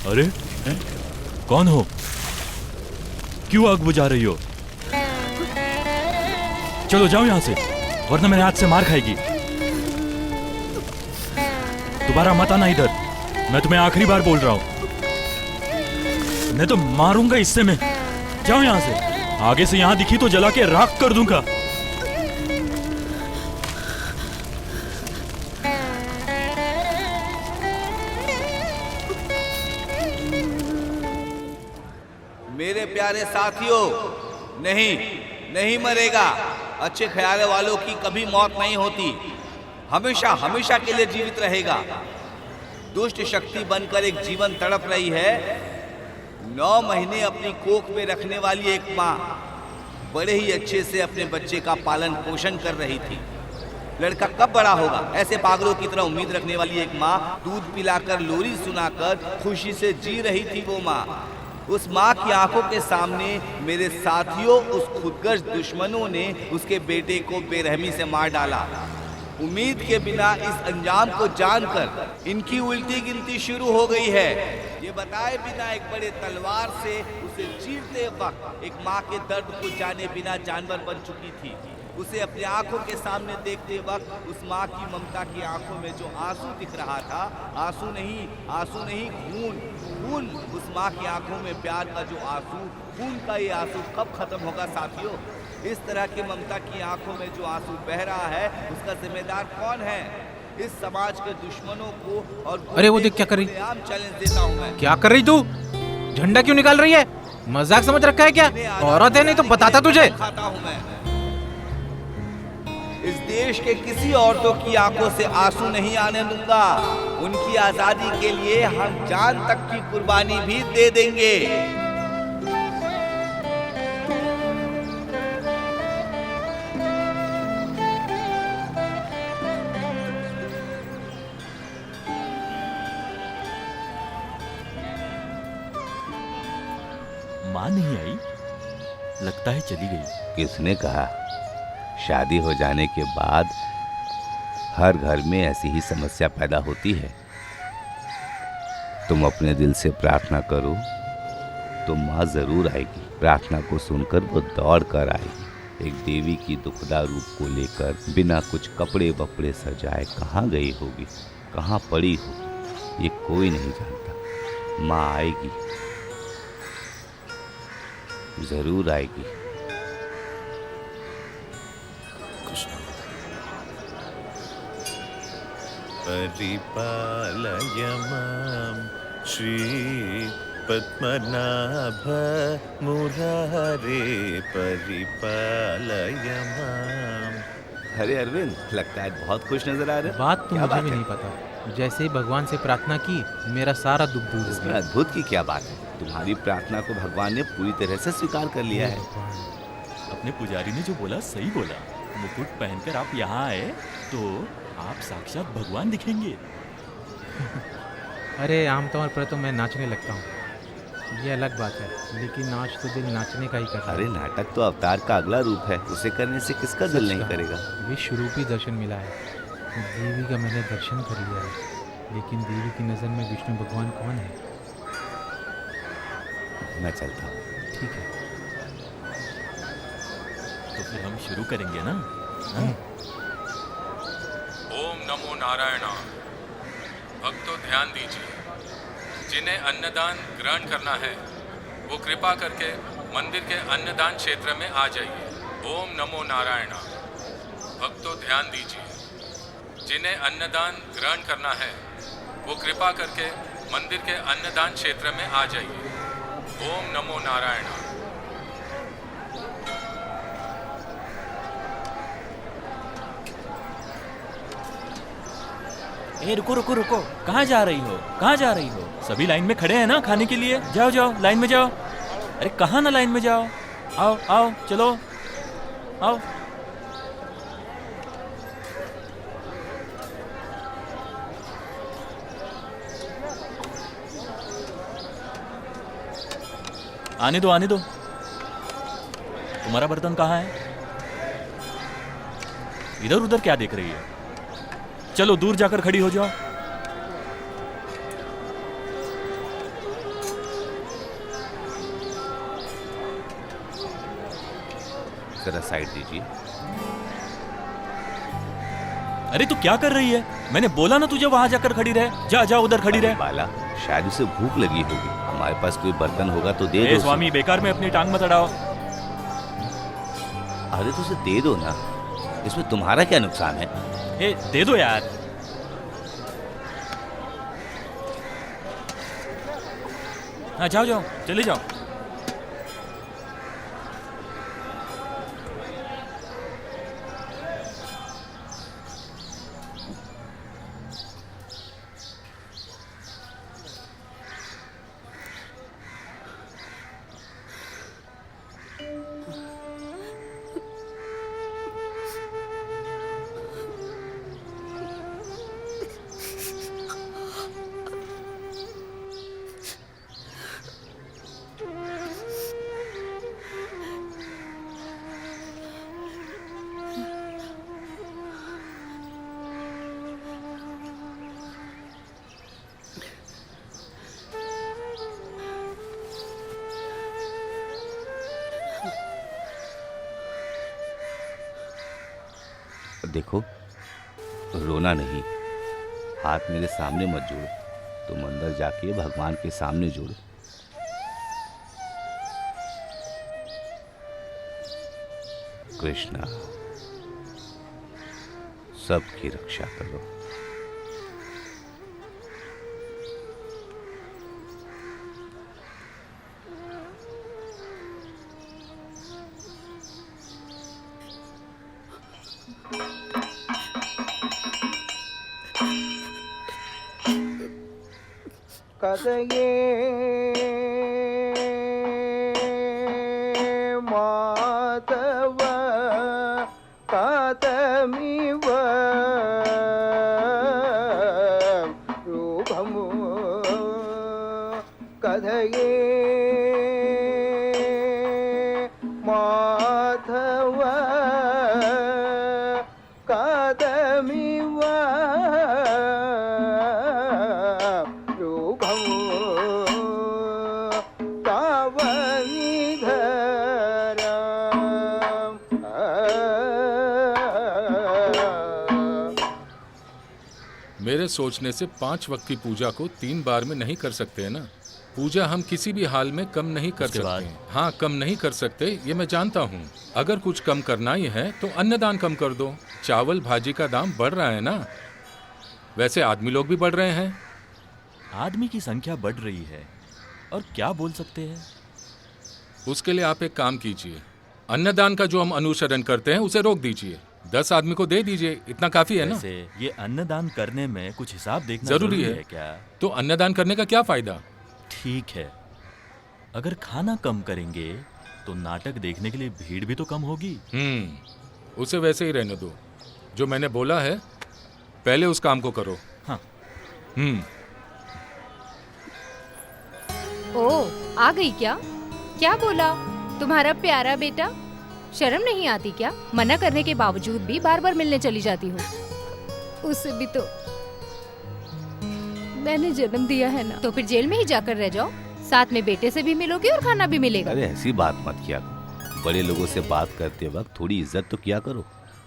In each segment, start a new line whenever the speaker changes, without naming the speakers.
अरे कौन हो? क्यों आग बुझा रही हो? चलो जाओ यहाँ से, वरना मेरे हाथ से मार खाएगी। दोबारा मत आना इधर, मैं तुम्हें आखिरी बार बोल रहा हूँ। मैं तो मारूंगा इससे में। जाओ यहाँ से, आगे से यहाँ दिखी तो जला के राख कर दूंगा।
मेरे प्यारे साथियों, नहीं मरेगा। अच्छे ख्याल वालों की कभी मौत नहीं होती, हमेशा हमेशा के लिए जीवित रहेगा। दुष्ट शक्ति बनकर एक जीवन तड़प रही है। 9 महीने अपनी कोख में रखने वाली एक माँ बड़े ही अच्छे से अपने बच्चे का पालन पोषण कर रही थी। लड़का कब बड़ा होगा, ऐसे पागलों की तरह उम्मीद रखने वाली एक माँ दूध पिलाकर लोरी सुनाकर खुशी से जी रही थी। वो माँ, उस माँ की आंखों के सामने मेरे साथियों, उस खुदगर्ज दुश्मनों ने उसके बेटे को बेरहमी से मार डाला। उम्मीद के बिना इस अंजाम को जानकर इनकी उल्टी गिनती शुरू हो गई है। ये बताए बिना एक बड़े तलवार से उसे चीरते वक्त एक माँ के दर्द को जाने बिना जानवर बन चुकी थी। उसे अपनी आंखों के सामने देखते वक्त उस माँ की ममता की आंखों में जो आंसू दिख रहा था, आंसू नहीं खून। उस माँ की आंखों में प्यार का जो आंसू, खून का ये आंसू कब खत्म होगा साथियों? इस तरह की ममता की आंखों में जो आंसू बह रहा है, उसका जिम्मेदार कौन है? इस समाज के दुश्मनों को और
अरे वो देख क्या कर रही,
चैलेंज देता हूँ मैं।
क्या कर रही तू? झंडा क्यों निकाल रही है? मजाक समझ रखा है क्या? औरत है, नहीं तो बताता तुझे।
खाता हूँ मैं। इस देश के किसी औरतों की आंखों से आंसू नहीं आने दूंगा। उनकी आजादी के लिए हम जान तक की कुर्बानी भी दे देंगे।
माँ नहीं आई, लगता है चली गई।
किसने कहा? शादी हो जाने के बाद हर घर में ऐसी ही समस्या पैदा होती है। तुम अपने दिल से प्रार्थना करो तो माँ जरूर आएगी। प्रार्थना को सुनकर वो दौड़ कर आएगी। एक देवी की दुखदा रूप को लेकर बिना कुछ कपड़े वपड़े सजाए कहाँ गई होगी, कहाँ पड़ी होगी, ये कोई नहीं जानता। माँ आएगी, जरूर आएगी।
परिपालय मां श्री पद्मनाभ मुरारे, परिपालय मां।
अरे अरविंद, लगता है बहुत खुश नजर आ रहे हो।
बात तो मुझे भी नहीं पता, जैसे ही भगवान से प्रार्थना की मेरा सारा दुख दूर हो
इसमें
गया।
अद्भुत की क्या बात है? तुम्हारी प्रार्थना को भगवान ने पूरी तरह से स्वीकार कर लिया है।
अपने पुजारी ने जो बोला सही बोला। मुकुट पहनकर आप यहाँ आए तो आप साक्षात भगवान दिखेंगे।
अरे आमतौर पर तो मैं नाचने लगता हूँ, ये अलग बात है, लेकिन आज तो दिल नाचने का ही कर रहा है।
अरे नाटक तो अवतार का अगला रूप है, उसे करने से किसका दिल नहीं करेगा?
विश्व रूपी दर्शन मिला है, देवी का मैंने दर्शन कर लिया है, लेकिन देवी की नज़र में विष्णु भगवान कौन है?
मैं चलता हूँ।
ठीक है,
तो फिर हम शुरू करेंगे ना?
ओम नमो नारायण। भक्तों ध्यान दीजिए, जिन्हें अन्नदान ग्रहण करना है वो कृपा करके मंदिर के अन्नदान क्षेत्र में आ जाइए। ओम नमो नारायण। भक्तों ध्यान दीजिए, जिन्हें अन्नदान ग्रहण करना है वो कृपा करके मंदिर के अन्नदान क्षेत्र में आ जाइए। ओम नमो नारायण।
ए रुको रुको रुको, कहाँ जा रही हो? कहाँ जा रही हो? सभी लाइन में खड़े हैं ना खाने के लिए? जाओ जाओ लाइन में जाओ। अरे कहाँ ना लाइन में जाओ, आओ आओ चलो आओ। आने दो आने दो। तुम्हारा बर्तन कहाँ है? इधर उधर क्या देख रही है? चलो दूर जाकर खड़ी हो जाओ।
जरा साइड दीजिए।
अरे तू क्या कर रही है? मैंने बोला ना तुझे वहां जाकर खड़ी रहे। जा जा उधर खड़ी
अरे
रहे।
बाला, शायद उसे भूख लगी होगी। हमारे पास कोई बर्तन होगा तो दे
ए
दो।
स्वामी, बेकार में अपनी टांग मत अड़ाओ।
अरे तो उसे दे दो ना, इसमें तुम्हारा क्या नुकसान है?
ए दे दो यार। हाँ जाओ जाओ, चले जाओ।
देखो, रोना नहीं, हाथ मेरे सामने मत जोड़ो, तुम अंदर जाके भगवान के सामने जोड़ो। कृष्णा, सबकी रक्षा करो।
कदये माधव कदमिव रूपमु कदये माधव कदमिव
मेरे सोचने से 5 वक्त की पूजा को 3 बार में नहीं कर सकते हैं ना। पूजा हम किसी भी हाल में कम नहीं कर
उसके बाद?
सकते। हाँ, कम नहीं कर सकते, ये मैं जानता हूँ। अगर कुछ कम करना ही है तो अन्नदान कम कर दो। चावल भाजी का दाम बढ़ रहा है ना, वैसे आदमी लोग भी बढ़ रहे हैं।
आदमी की संख्या बढ़ रही है और क्या बोल सकते हैं।
उसके लिए आप एक काम कीजिए, अन्नदान का जो हम अनुसरण करते हैं उसे रोक दीजिए। 10 आदमी को दे दीजिए, इतना काफी है ना।
वैसे ये अन्नदान करने में कुछ हिसाब देखना
जरूरी है
क्या?
तो अन्नदान करने का क्या फायदा?
ठीक है, अगर खाना कम करेंगे तो नाटक देखने के लिए भीड़ भी तो कम होगी।
उसे वैसे ही रहने दो। जो मैंने बोला है पहले उस काम को करो।
हाँ।
ओ, आ गई क्या? क्या बोला तुम्हारा प्यारा बेटा? शर्म नहीं आती क्या? मना करने के बावजूद भी बार बार मिलने चली जाती हूँ। उसे भी तो मैंने जन्म दिया है ना। तो फिर जेल में ही जाकर रह जाओ, साथ में बेटे से भी मिलोगी और खाना भी मिलेगा।
अरे ऐसी बात मत किया करो, बड़े लोगों से बात करते वक्त थोड़ी इज्जत तो किया करो,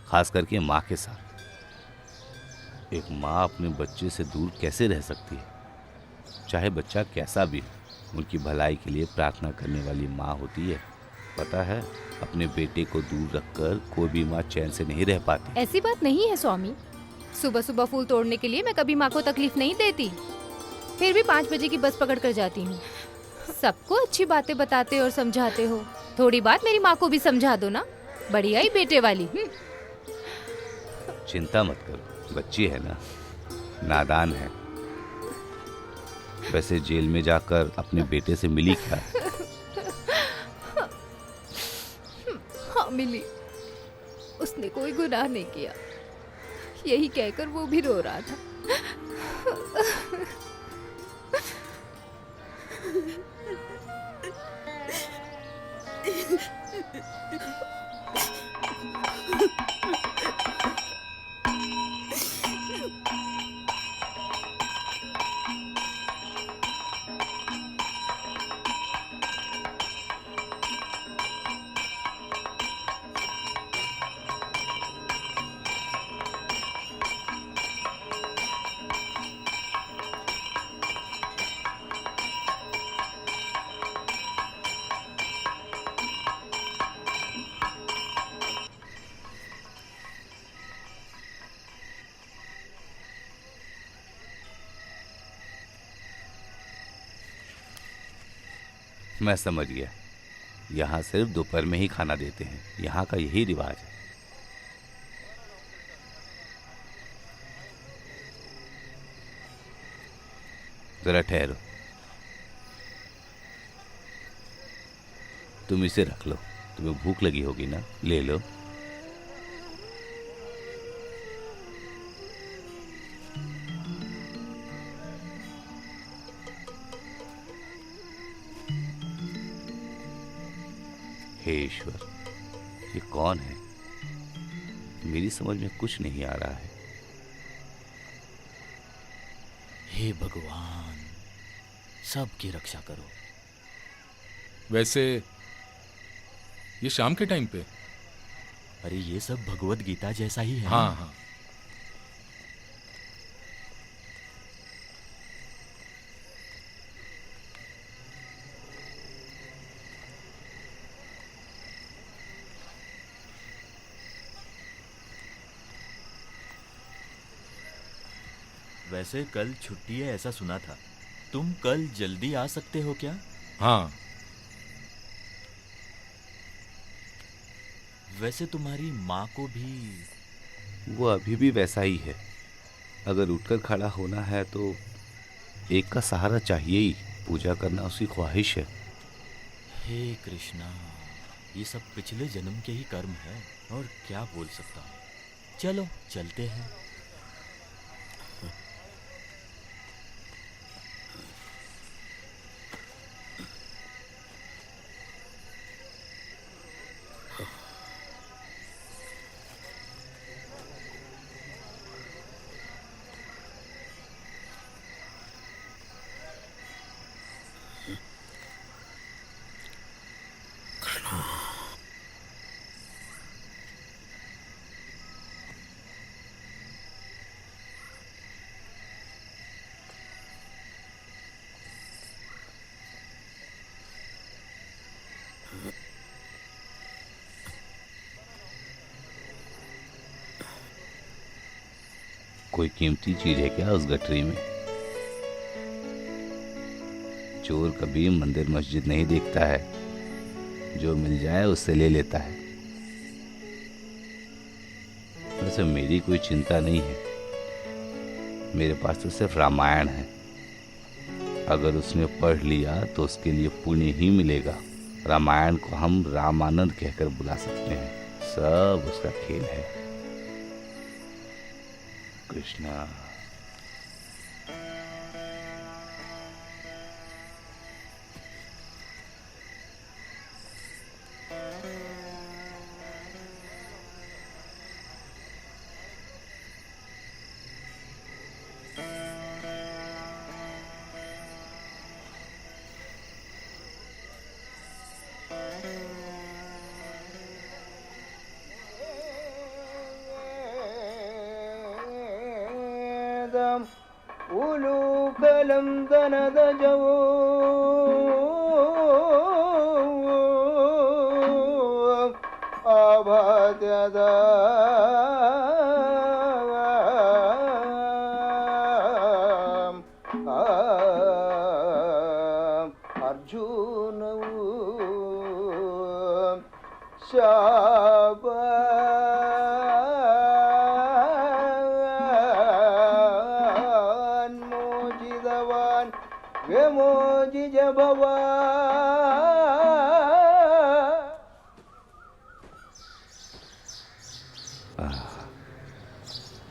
खास करके माँ के साथ। एक माँ अपने बच्चे से दूर कैसे रह सकती है? चाहे बच्चा कैसा भी हो, उनकी भलाई के लिए प्रार्थना करने वाली माँ होती है। पता है, अपने बेटे को दूर रखकर कोई भी माँ चैन से नहीं रह पाती।
ऐसी बात नहीं है स्वामी, सुबह सुबह फूल तोड़ने के लिए मैं कभी माँ को तकलीफ नहीं देती। फिर भी 5 बजे की बस पकड़ कर जाती हूँ। सबको अच्छी बातें बताते और समझाते हो, थोड़ी बात मेरी माँ को भी समझा दो ना। बढ़िया ही बेटे वाली।
चिंता मत करो, बच्ची है ना, नादान है। वैसे जेल में जाकर अपने बेटे से मिली क्या?
हाँ मिली, उसने कोई गुनाह नहीं किया, यही कहकर वो भी रो रहा था।
मैं समझ गया। यहाँ सिर्फ दोपहर में ही खाना देते हैं, यहाँ का यही रिवाज है। जरा ठहरो, तुम इसे रख लो, तुम्हें भूख लगी होगी ना, ले लो। हे ईश्वर, ये कौन है? मेरी समझ में कुछ नहीं आ रहा है।
हे भगवान, सबकी रक्षा करो।
वैसे ये शाम के टाइम पे?
अरे ये सब भगवत गीता जैसा ही है।
हाँ हाँ।
वैसे कल छुट्टी है ऐसा सुना था, तुम कल जल्दी आ सकते हो क्या?
हाँ,
वैसे तुम्हारी माँ को भी?
वो अभी भी वैसा ही है। अगर उठकर खड़ा होना है तो एक का सहारा चाहिए ही। पूजा करना उसकी ख्वाहिश है।
हे कृष्णा, ये सब पिछले जन्म के ही कर्म है, और क्या बोल सकता हूँ। चलो चलते हैं।
कोई कीमती चीज है क्या उस गठरी में? चोर कभी मंदिर मस्जिद नहीं देखता है, जो मिल जाए उससे ले लेता है। वैसे मेरी कोई चिंता नहीं है, मेरे पास तो सिर्फ रामायण है। अगर उसने पढ़ लिया तो उसके लिए पुण्य ही मिलेगा। रामायण को हम रामानंद कहकर बुला सकते हैं। सब उसका खेल है। कृष्णा,
उलूकलं दनदजो आभाद्यदा अर्जुनौ शाबा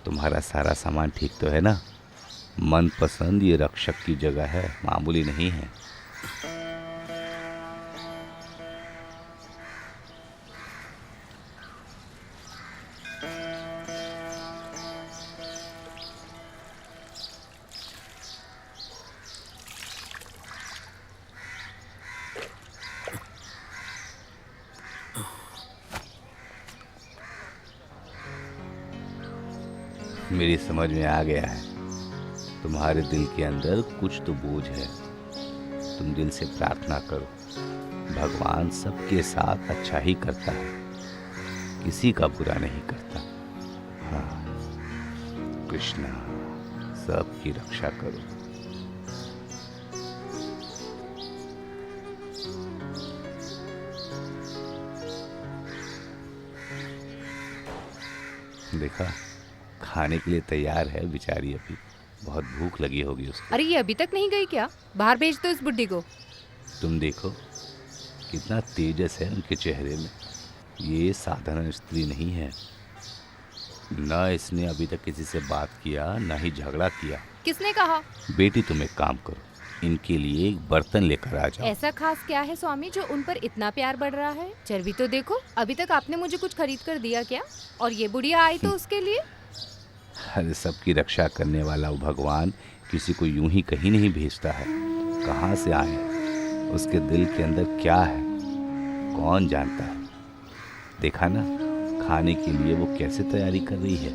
तुम्हारा सारा सामान ठीक तो है ना? मनपसंद ये रक्षक की जगह है, मामूली नहीं है। मेरी समझ में आ गया है, तुम्हारे दिल के अंदर कुछ तो बोझ है। तुम दिल से प्रार्थना करो, भगवान सबके साथ अच्छा ही करता है, किसी का बुरा नहीं करता। हाँ कृष्णा, सबकी रक्षा करो। देखा, खाने के लिए तैयार है बेचारी, अभी बहुत भूख लगी होगी उसको।
अरे ये अभी तक नहीं गई क्या? बाहर भेज दो इस बुड्ढी को।
तुम देखो कितना तेजस है उनके चेहरे में। ये साधारण स्त्री नहीं है। न इसने अभी तक किसी से बात किया, न ही झगड़ा किया।
किसने कहा?
बेटी तुम एक काम करो, इनके लिए एक बर्तन लेकर आ जाओ।
ऐसा खास क्या है स्वामी जो उन पर इतना प्यार बढ़ रहा है? चर्बी तो देखो, अभी तक आपने मुझे कुछ खरीद कर दिया क्या? और ये बुढ़िया आई तो उसके लिए?
अरे सबकी रक्षा करने वाला वो भगवान किसी को यूं ही कहीं नहीं भेजता है। कहाँ से आए, उसके दिल के अंदर क्या है, कौन जानता है। देखा ना, खाने के लिए वो कैसे तैयारी कर रही है।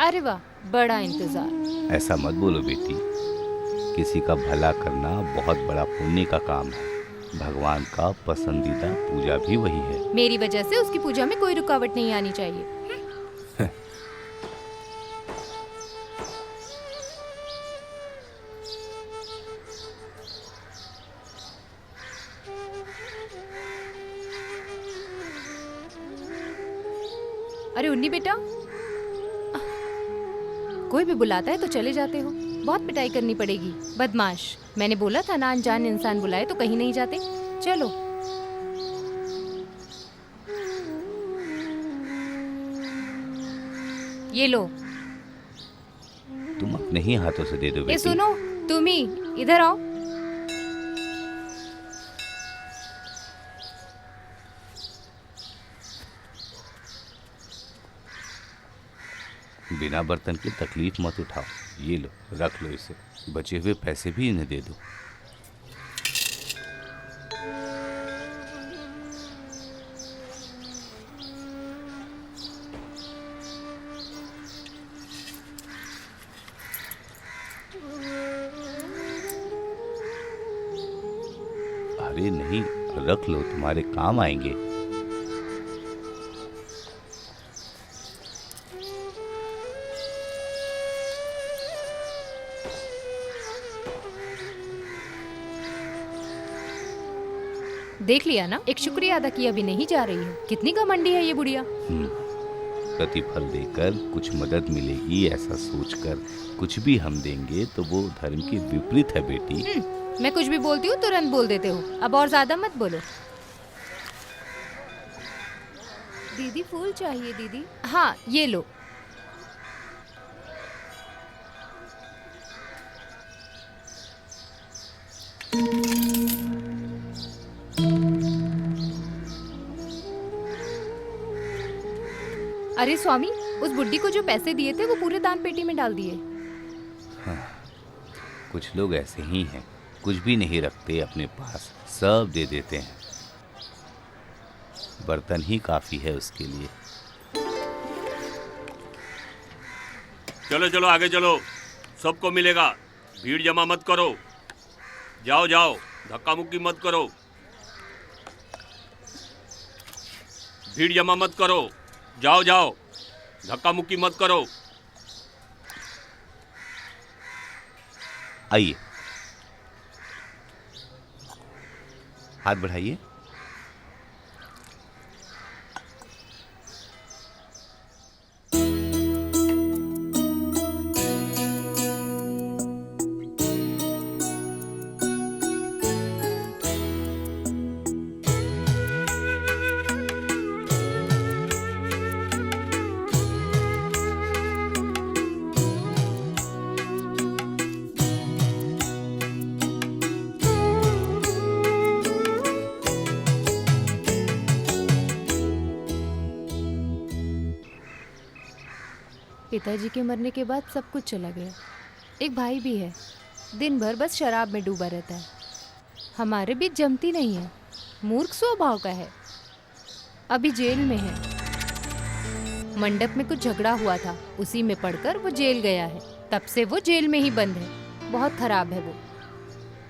अरे वाह, बड़ा इंतजार।
ऐसा मत बोलो बेटी, किसी का भला करना बहुत बड़ा पुण्य का काम है। भगवान का पसंदीदा पूजा भी वही है।
मेरी वजह से उसकी पूजा में कोई रुकावट नहीं आनी चाहिए। अरे उन्नी बेटा, कोई भी बुलाता है तो चले जाते हो। बहुत पिटाई करनी पड़ेगी, बदमाश। मैंने बोला था ना, अनजान इंसान बुलाए तो कहीं नहीं जाते। चलो। ये लो।
तुम अपने ही हाथों से दे दो
ये
बेटी।
सुनो, तुम ही इधर आओ।
बिना बर्तन की तकलीफ मत उठाओ। ये लो, रख लो इसे। बचे हुए पैसे भी इन्हें दे दो। अरे नहीं, रख लो, तुम्हारे काम आएंगे।
देख लिया ना, एक शुक्रिया अदा किया भी नहीं जा रही है। कितनी घमंडी है ये बुढ़िया।
प्रतिफल देकर कुछ मदद मिलेगी ऐसा सोचकर कुछ भी हम देंगे तो वो धर्म के विपरीत है बेटी।
मैं कुछ भी बोलती हूँ तुरंत बोल देते हो। अब और ज्यादा मत बोलो। दीदी फूल चाहिए दीदी। हाँ ये लो। अरे स्वामी, उस बुड्ढी को जो पैसे दिए थे वो पूरे दान पेटी में डाल दिए।
कुछ लोग ऐसे ही हैं, कुछ भी नहीं रखते अपने पास, सब दे देते हैं। बर्तन ही काफी है उसके लिए।
चलो चलो आगे चलो, सबको मिलेगा। भीड़ जमा मत करो। जाओ जाओ, धक्का मुक्की मत करो। भीड़ जमा मत करो। जाओ जाओ, धक्का मुक्की मत करो।
आइए, हाथ बढ़ाइए।
पिताजी के मरने के बाद सब कुछ चला गया। एक भाई भी है, दिन भर बस शराब में डूबा रहता है। हमारे बीच जमती नहीं है, मूर्ख स्वभाव का है। अभी जेल में है। मंडप में कुछ झगड़ा हुआ था, उसी में पड़कर वो जेल गया है। तब से वो जेल में ही बंद है। बहुत खराब है वो।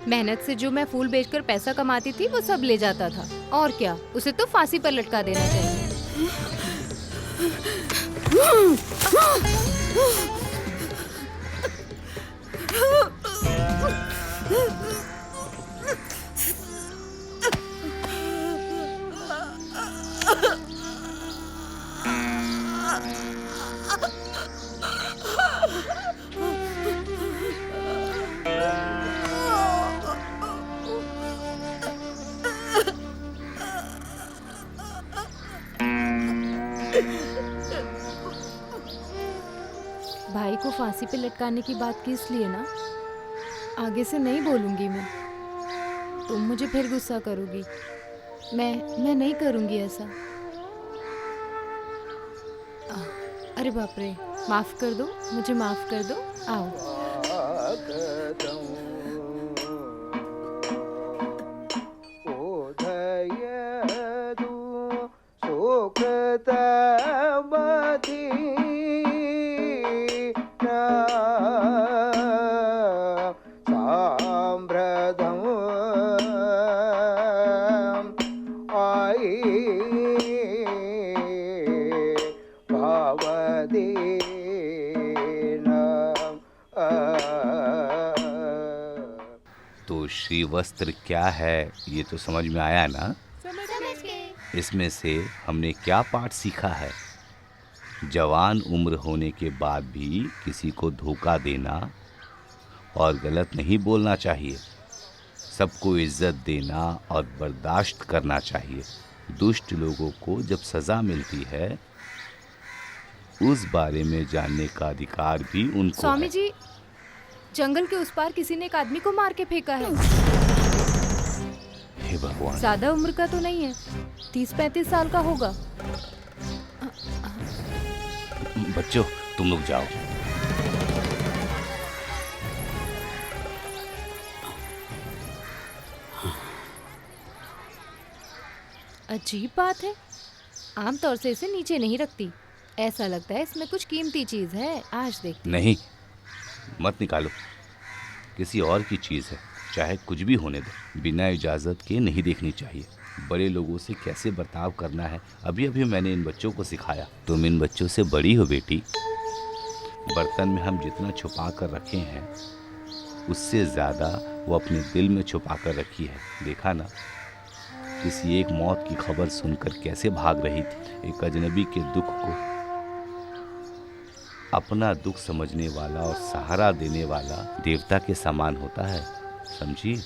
मेहनत से जो मैं फूल बेचकर पैसा कमाती थी वो सब ले जाता था। और क्या, उसे तो फांसी पर लटका देना चाहिए। फांसी पे लटकाने की बात की इसलिए ना, आगे से नहीं बोलूंगी मैं। तुम मुझे फिर गुस्सा करोगी। मैं नहीं करूंगी ऐसा। अरे बाप रे, माफ कर दो, मुझे माफ कर दो। आओ।
तो श्री वस्त्र क्या है ये तो समझ में आया ना? इसमें से हमने क्या पाठ सीखा है? जवान उम्र होने के बाद भी किसी को धोखा देना और गलत नहीं बोलना चाहिए। सबको इज्जत देना और बर्दाश्त करना चाहिए। दुष्ट लोगों को जब सजा मिलती है उस बारे में जानने का अधिकार भी उनको
स्वामी
है।
जी, जंगल के उस पार किसी ने एक आदमी को मार के फेंका है।
हे भगवान।
ज्यादा उम्र का तो नहीं है, 30-35 साल का होगा।
बच्चों तुम लोग जाओ।
अजीब बात है, आमतौर से इसे नीचे नहीं रखती। ऐसा लगता है इसमें कुछ कीमती चीज है। आज देखते।
नहीं, मत निकालो। किसी और की चीज है, चाहे कुछ भी होने दो। बिना इजाजत के नहीं देखनी चाहिए। बड़े लोगों से कैसे बर्ताव करना है अभी अभी मैंने इन बच्चों को सिखाया। तुम इन बच्चों से बड़ी हो बेटी। बर्तन में हम जितना छुपा कर रखे हैं उससे ज्यादा वो अपने दिल में छुपा कर रखी है। देखा ना, किसी एक मौत की खबर सुनकर कैसे भाग रही थी। एक अजनबी के दुख को अपना दुख समझने वाला और सहारा देने वाला देवता के समान होता है, समझी?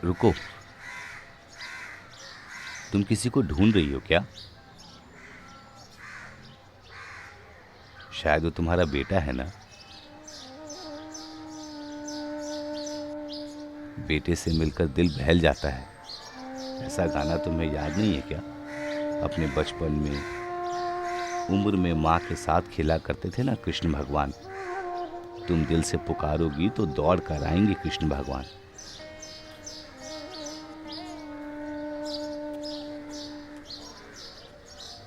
रुको, तुम किसी को ढूंढ रही हो क्या? शायद वो तुम्हारा बेटा है ना? बेटे से मिलकर दिल बहल जाता है। ऐसा गाना तुम्हें याद नहीं है क्या? अपने बचपन में उम्र में माँ के साथ खेला करते थे ना कृष्ण भगवान। तुम दिल से पुकारोगी तो दौड़ कर आएंगे कृष्ण भगवान।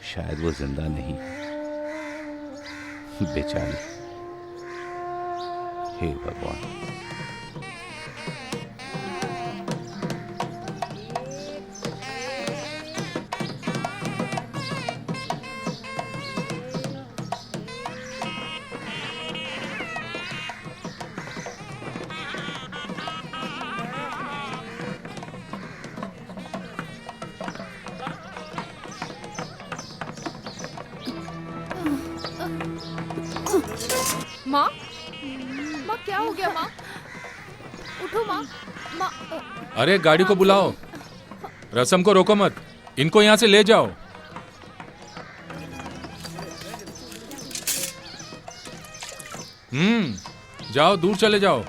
शायद वो जिंदा नहीं, बेचारी। हे भगवान।
माँ, माँ क्या हो गया? माँ उठो। माँ, माँ।
अरे गाड़ी को बुलाओ। रसम को रोको मत, इनको यहाँ से ले जाओ। जाओ, दूर चले जाओ।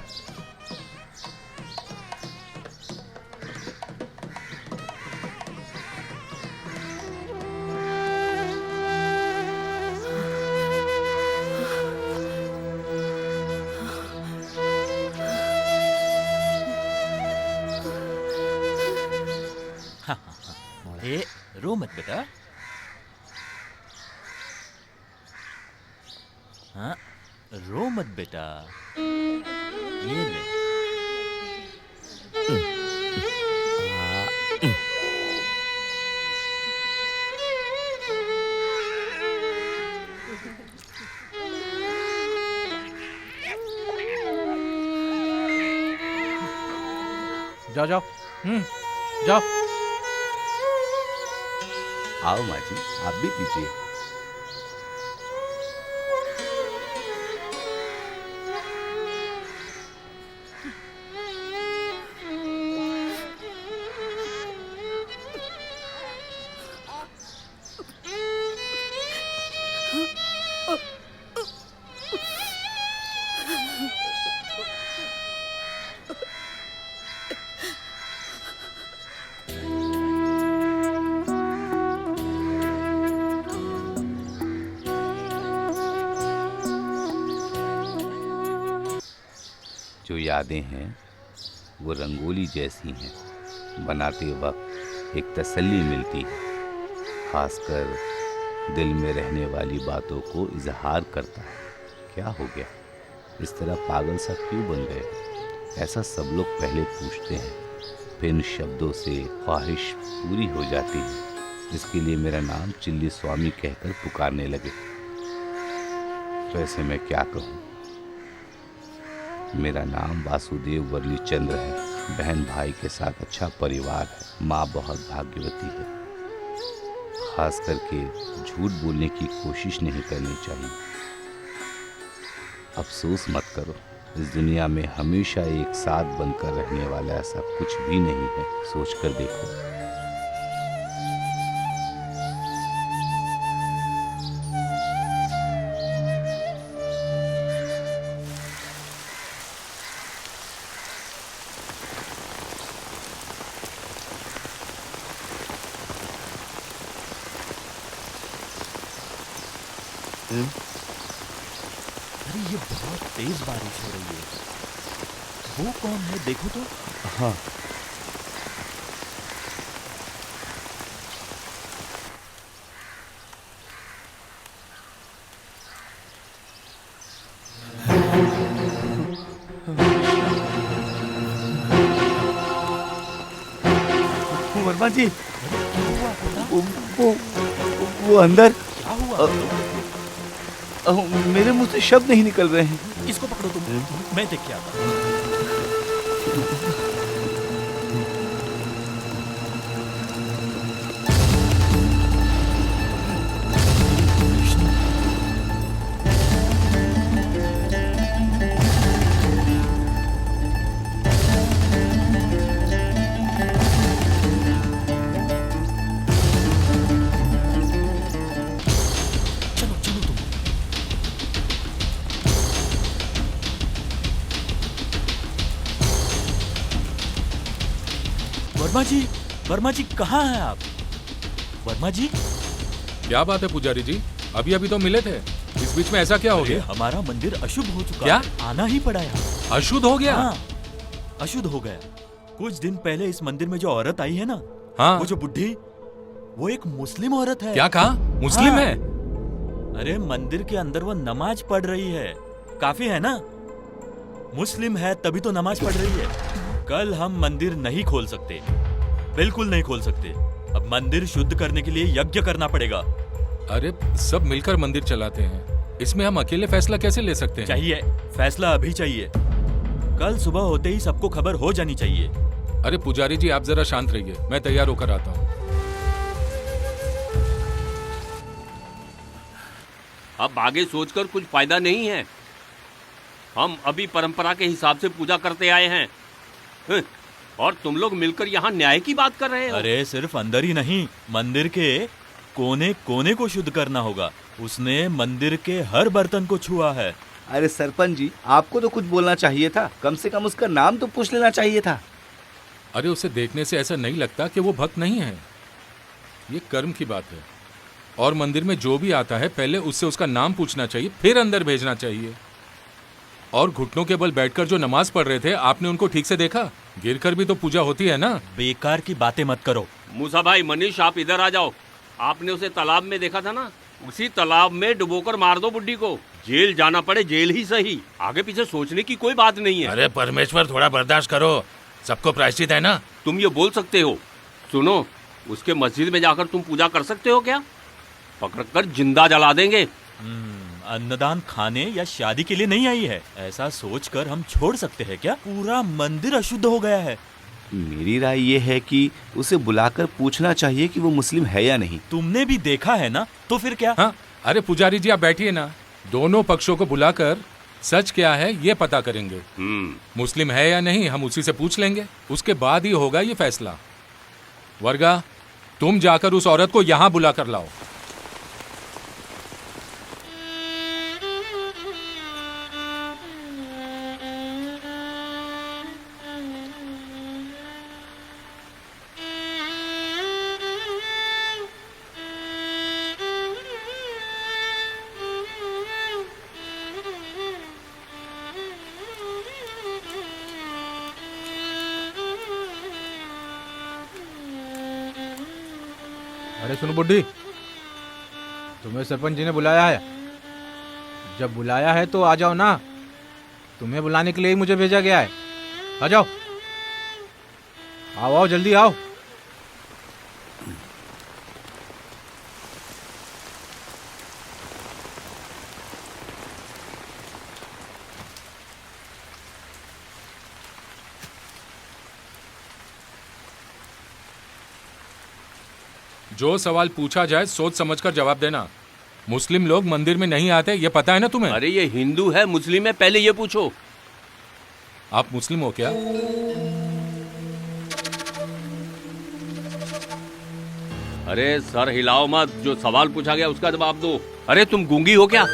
ए, रो मत बेटा। हाँ, रो मत बेटा। ये ले।
जाओ जाओ। जाओ।
आओ माँ जी, आप भी पीजिए। जो यादें हैं वो रंगोली जैसी हैं, बनाते वक्त एक तसल्ली मिलती है, खासकर दिल में रहने वाली बातों को इजहार करता है। क्या हो गया, इस तरह पागल सा क्यों बन गए? ऐसा सब लोग पहले पूछते हैं, फिर इन शब्दों से ख्वाहिश पूरी हो जाती है। इसके लिए मेरा नाम चिल्ली स्वामी कहकर पुकारने लगे। तो ऐसे मैं क्या कहूँ? मेरा नाम वासुदेव वर्ली चंद्र है। बहन भाई के साथ अच्छा परिवार है। माँ बहुत भाग्यवती है। खास करके झूठ बोलने की कोशिश नहीं करनी चाहिए। अफसोस मत करो, इस दुनिया में हमेशा एक साथ बनकर रहने वाला ऐसा कुछ भी नहीं है। सोचकर देखो।
अरे ये बहुत तेज बारिश हो रही है। वो कौन है देखो तो।
हाँ, वर्मा जी, वो अंदर
क्या हुआ?
मेरे मुंह से शब्द नहीं निकल रहे हैं।
इसको पकड़ो तुम, मैं देख के आता हूँ। वर्मा जी कहाँ हैं आप? वर्मा जी,
क्या बात है पुजारी जी, अभी अभी तो मिले थे, इस बीच में ऐसा क्या हो गया?
हमारा मंदिर अशुभ हो चुका
क्या?
है। आना ही पड़ा यहाँ।
अशुद्ध हो गया?
हाँ, अशुद्ध हो गया। कुछ दिन पहले इस मंदिर में जो औरत आई है ना,
हाँ,
वो जो बुढ़ी, वो एक मुस्लिम औरत है।
क्या कहा? मुस्लिम
हाँ।
है?
अरे मंदिर के अंदर वो नमाज पढ़ रही है। काफी है ना? मुस्लिम है तभी तो नमाज पढ़ रही है। कल हम मंदिर नहीं खोल सकते, बिल्कुल नहीं खोल सकते। अब मंदिर शुद्ध करने के लिए यज्ञ करना पड़ेगा।
अरे सब मिलकर मंदिर चलाते हैं, इसमें हम अकेले फैसला कैसे ले सकते हैं?
चाहिए, फैसला अभी चाहिए। कल सुबह होते ही सबको खबर हो जानी चाहिए।
अरे पुजारी जी आप जरा शांत रहिए, मैं तैयार होकर आता हूँ।
अब आगे सोचकर कुछ फायदा नहीं है। हम अभी परंपरा के हिसाब से पूजा करते आए हैं, और तुम लोग मिलकर यहाँ न्याय की बात कर रहे हो।
अरे सिर्फ अंदर ही नहीं, मंदिर के कोने कोने को शुद्ध करना होगा। उसने मंदिर के हर बर्तन को छुआ है।
अरे सरपंच जी, आपको तो कुछ बोलना चाहिए था। कम से कम उसका नाम तो पूछ लेना चाहिए था।
अरे उसे देखने से ऐसा नहीं लगता कि वो भक्त नहीं है। ये कर्म की बात है, और मंदिर में जो भी आता है पहले उससे उसका नाम पूछना चाहिए, फिर अंदर भेजना चाहिए। और घुटनों के बल बैठकर जो नमाज पढ़ रहे थे, आपने उनको ठीक से देखा? गिरकर भी तो पूजा होती है ना।
बेकार की बातें मत करो।
मूसा भाई, मनीष आप इधर आ जाओ। आपने उसे तालाब में देखा था ना, उसी तालाब में डुबोकर मार दो बुड्ढी को। जेल जाना पड़े जेल ही सही, आगे पीछे सोचने की कोई बात नहीं है।
अरे परमेश्वर थोड़ा बर्दाश्त करो, सबको प्रायश्चित है ना।
तुम ये बोल सकते हो? सुनो, उसके मस्जिद में जाकर तुम पूजा कर सकते हो क्या? पकड़कर जिंदा जला देंगे।
अन्नदान खाने या शादी के लिए नहीं आई है, ऐसा सोचकर हम छोड़ सकते हैं क्या? पूरा मंदिर अशुद्ध हो गया है।
मेरी राय ये है कि उसे बुलाकर पूछना चाहिए कि वो मुस्लिम है या नहीं।
तुमने भी देखा है ना, तो फिर क्या?
हाँ, अरे पुजारी जी आप बैठिए ना, दोनों पक्षों को बुलाकर सच क्या है ये पता करेंगे। मुस्लिम है या नहीं हम उसी से पूछ लेंगे, उसके बाद ही होगा ये फैसला। वर्गा, तुम जाकर उस औरत को यहाँ बुला कर लाओ।
अरे सुनो बुड्ढी, तुम्हें सरपंच जी ने बुलाया है। जब बुलाया है तो आ जाओ ना, तुम्हें बुलाने के लिए ही मुझे भेजा गया है। आ जाओ, आओ आओ जल्दी आओ।
जो सवाल पूछा जाए सोच समझकर जवाब देना। मुस्लिम लोग मंदिर में नहीं आते, ये पता है ना तुम्हें?
अरे ये हिंदू है मुस्लिम है, पहले ये पूछो।
आप मुस्लिम हो क्या?
अरे सर हिलाओ मत, जो सवाल पूछा गया उसका जवाब दो। अरे तुम गूंगी हो क्या?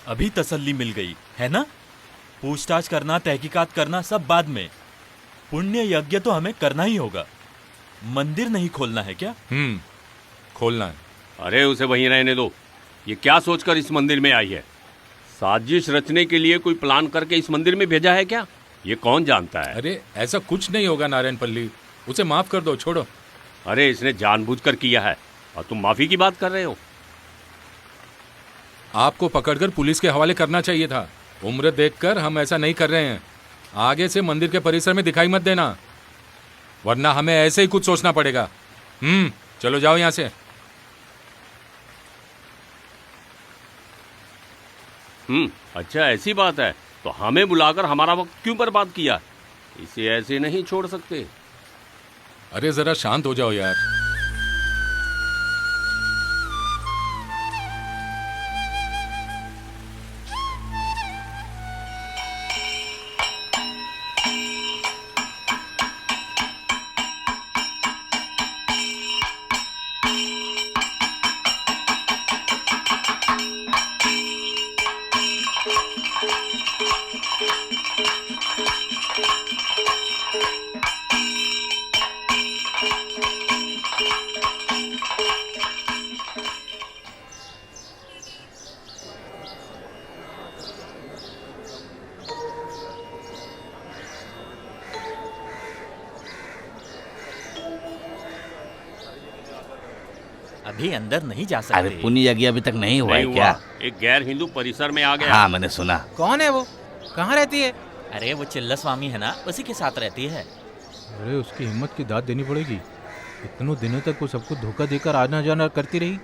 अभी तसल्ली मिल गई है ना? पूछताछ करना, तहकीकात करना सब बाद में। पुण्य यज्ञ तो हमें करना ही होगा। मंदिर नहीं खोलना है क्या?
खोलना है।
अरे उसे वहीं रहने दो। ये क्या सोचकर इस मंदिर में आई है? साजिश रचने के लिए कोई प्लान करके इस मंदिर में भेजा है क्या? ये कौन जानता है?
अरे ऐसा कुछ नहीं होगा नारायण पल्ली, उसे माफ कर दो, छोड़ो।
अरे इसने जानबूझकर किया है और तुम माफी की बात कर रहे हो।
आपको पकड़कर पुलिस के हवाले करना चाहिए था। उम्र देखकर हम ऐसा नहीं कर रहे हैं। आगे से मंदिर के परिसर में दिखाई मत देना, वरना हमें ऐसे ही कुछ सोचना पड़ेगा। चलो जाओ यहां से।
अच्छा ऐसी बात है, तो हमें बुलाकर हमारा वक्त क्यों बर्बाद किया? इसे ऐसे नहीं छोड़ सकते।
अरे जरा शांत हो जाओ यार।
अभी अंदर नहीं जा
अरे
सकते।
पुण्य यज्ञ अभी तक नहीं हुआ है
नहीं
क्या?
हुआ। एक गैर हिंदू परिसर में आ गया।
हाँ मैंने सुना।
कौन है वो? कहाँ रहती है?
अरे वो चिल्ला स्वामी है ना, उसी के साथ रहती है।
अरे उसकी हिम्मत की दाद देनी पड़ेगी। इतनों दिनों तक वो सबको धोखा देकर आना जाना करती रही।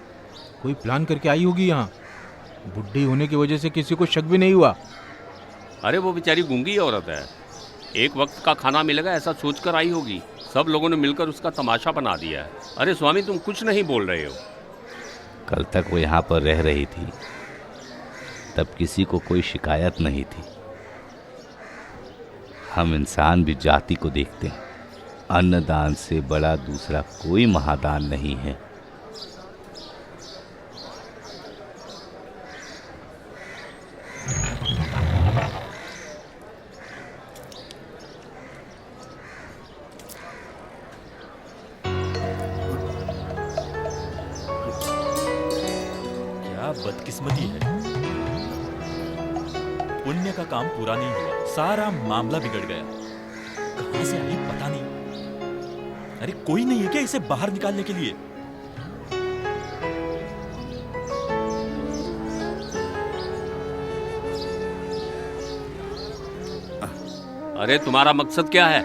कोई प्लान करके आई होगी यहाँ। बुढ़ी होने की वजह से किसी को शक भी नहीं हुआ।
अरे वो बेचारी गूंगी औरत है, एक वक्त का खाना मिलेगा ऐसा सोचकर आई होगी। सब लोगों ने मिलकर उसका तमाशा बना दिया है। अरे स्वामी तुम कुछ नहीं बोल रहे हो।
कल तक वो यहाँ पर रह रही थी, तब किसी को कोई शिकायत नहीं थी। हम इंसान भी जाति को देखते हैं। अन्नदान से बड़ा दूसरा कोई महादान नहीं है।
क्या बदकिस्मती है। पुण्य का काम पूरा नहीं हुआ, सारा मामला बिगड़ गया। कहां से आई पता नहीं। अरे कोई नहीं है क्या इसे बाहर निकालने के लिए?
अरे तुम्हारा मकसद क्या है?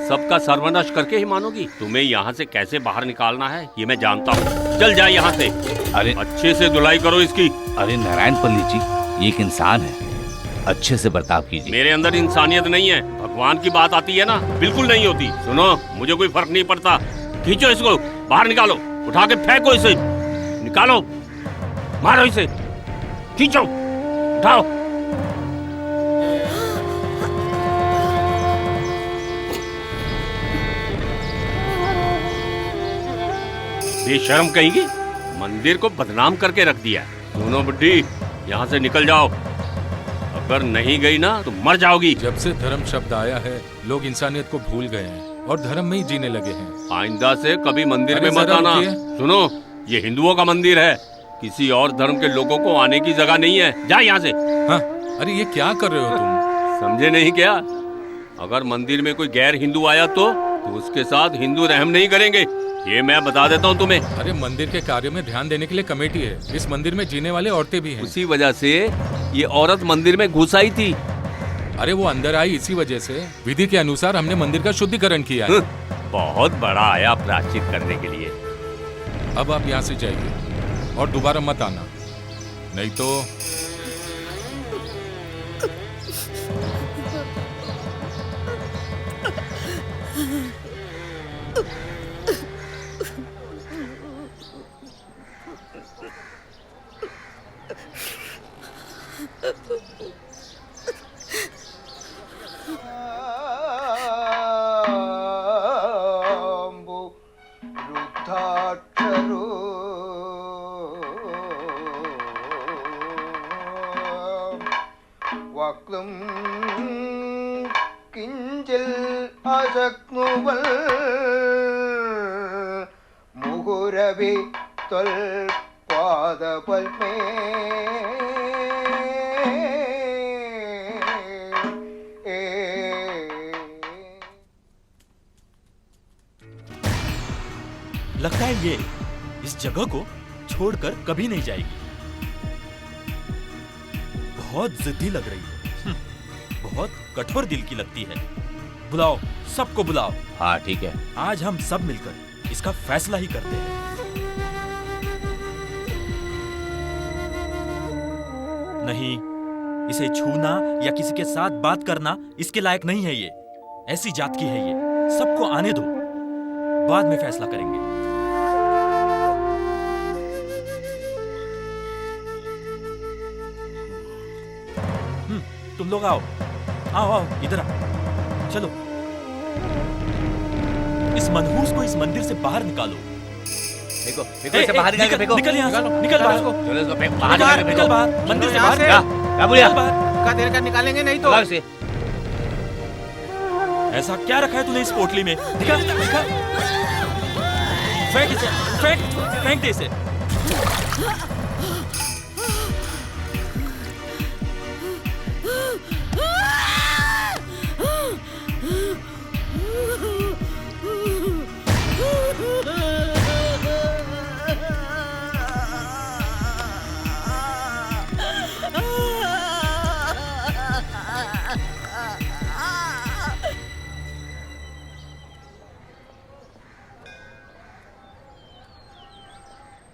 सबका सर्वनाश करके ही मानोगी? तुम्हें यहाँ से कैसे बाहर निकालना है ये मैं जानता हूँ। चल जाए यहाँ से।
अरे
अच्छे से धुलाई करो इसकी।
अरे नारायण पंडित जी, ये एक इंसान है, अच्छे से बर्ताव कीजिए।
मेरे अंदर इंसानियत नहीं है। भगवान की बात आती है ना, बिल्कुल नहीं होती। सुनो, मुझे कोई फर्क नहीं पड़ता। खींचो इसको, बाहर निकालो, उठा के फेंको इसे, निकालो, मारो इसे, खींचो, उठाओ। बेशर्म कहेगी, मंदिर को बदनाम करके रख दिया। सुनो बुड्ढी, यहाँ से निकल जाओ। अगर नहीं गई ना तो मर जाओगी।
जब से धर्म शब्द आया है लोग इंसानियत को भूल गए हैं और धर्म में ही जीने लगे हैं।
आइंदा से कभी मंदिर में
अरे
मत
जरा
आना।
रुकिए।
सुनो, ये हिंदुओं का मंदिर है, किसी और धर्म के लोगों को आने की जगह नहीं है। जा यहाँ से।
हाँ, अरे ये क्या कर रहे हो तुम?
समझे नहीं क्या? अगर मंदिर में कोई गैर हिंदू आया तो उसके साथ हिंदू रहम नहीं करेंगे, ये मैं बता देता हूँ तुम्हें।
अरे मंदिर के कार्य में ध्यान देने के लिए कमेटी है। इस मंदिर में जीने वाले औरतें भी हैं।
उसी वजह से ये औरत मंदिर में घुस आई थी।
अरे वो अंदर आई इसी वजह से। विधि के अनुसार हमने मंदिर का शुद्धिकरण किया है।
बहुत बड़ा आया प्रायश्चित करने के लिए।
अब आप यहाँ से जाइए और दोबारा मत आना, नहीं तो
वृद्धाक्षरो वक्तुं किञ्चित् अशक्नुवन् मुहुरभि त्वल्पादपल्मे
लगता है ये इस जगह को छोड़कर कभी नहीं जाएगी। बहुत जिद्दी लग रही है, बहुत कठोर दिल की लगती है। बुलाओ, सबको बुलाओ।
हाँ ठीक है।
आज हम सब मिलकर इसका फैसला ही करते हैं। नहीं, इसे छूना या किसी के साथ बात करना इसके लायक नहीं है। ये ऐसी जात की है। ये सबको आने दो, बाद में फैसला करेंगे। तुम लोग आओ आओ आओ, इधर आओ, चलो। इस मनहूस को इस मंदिर से बाहर निकालो।
फेंको, फेंको इसे बाहर निकाल के फेंको।
निकल यहाँ से, निकल बाहर।
चलो इसको फेंक, बाहर निकाल के
निकल
फेंको।
बाहर, मंदिर से बाहर।
क्या बोलिया?
निकल बाहर।
का देर का निकालेंगे नहीं तो।
बुलाओ इसे।
ऐसा क्या रखा है तूने इस पोटली में? दिखा दिखा। फेंक इसे, फेंक फेंक दे इसे।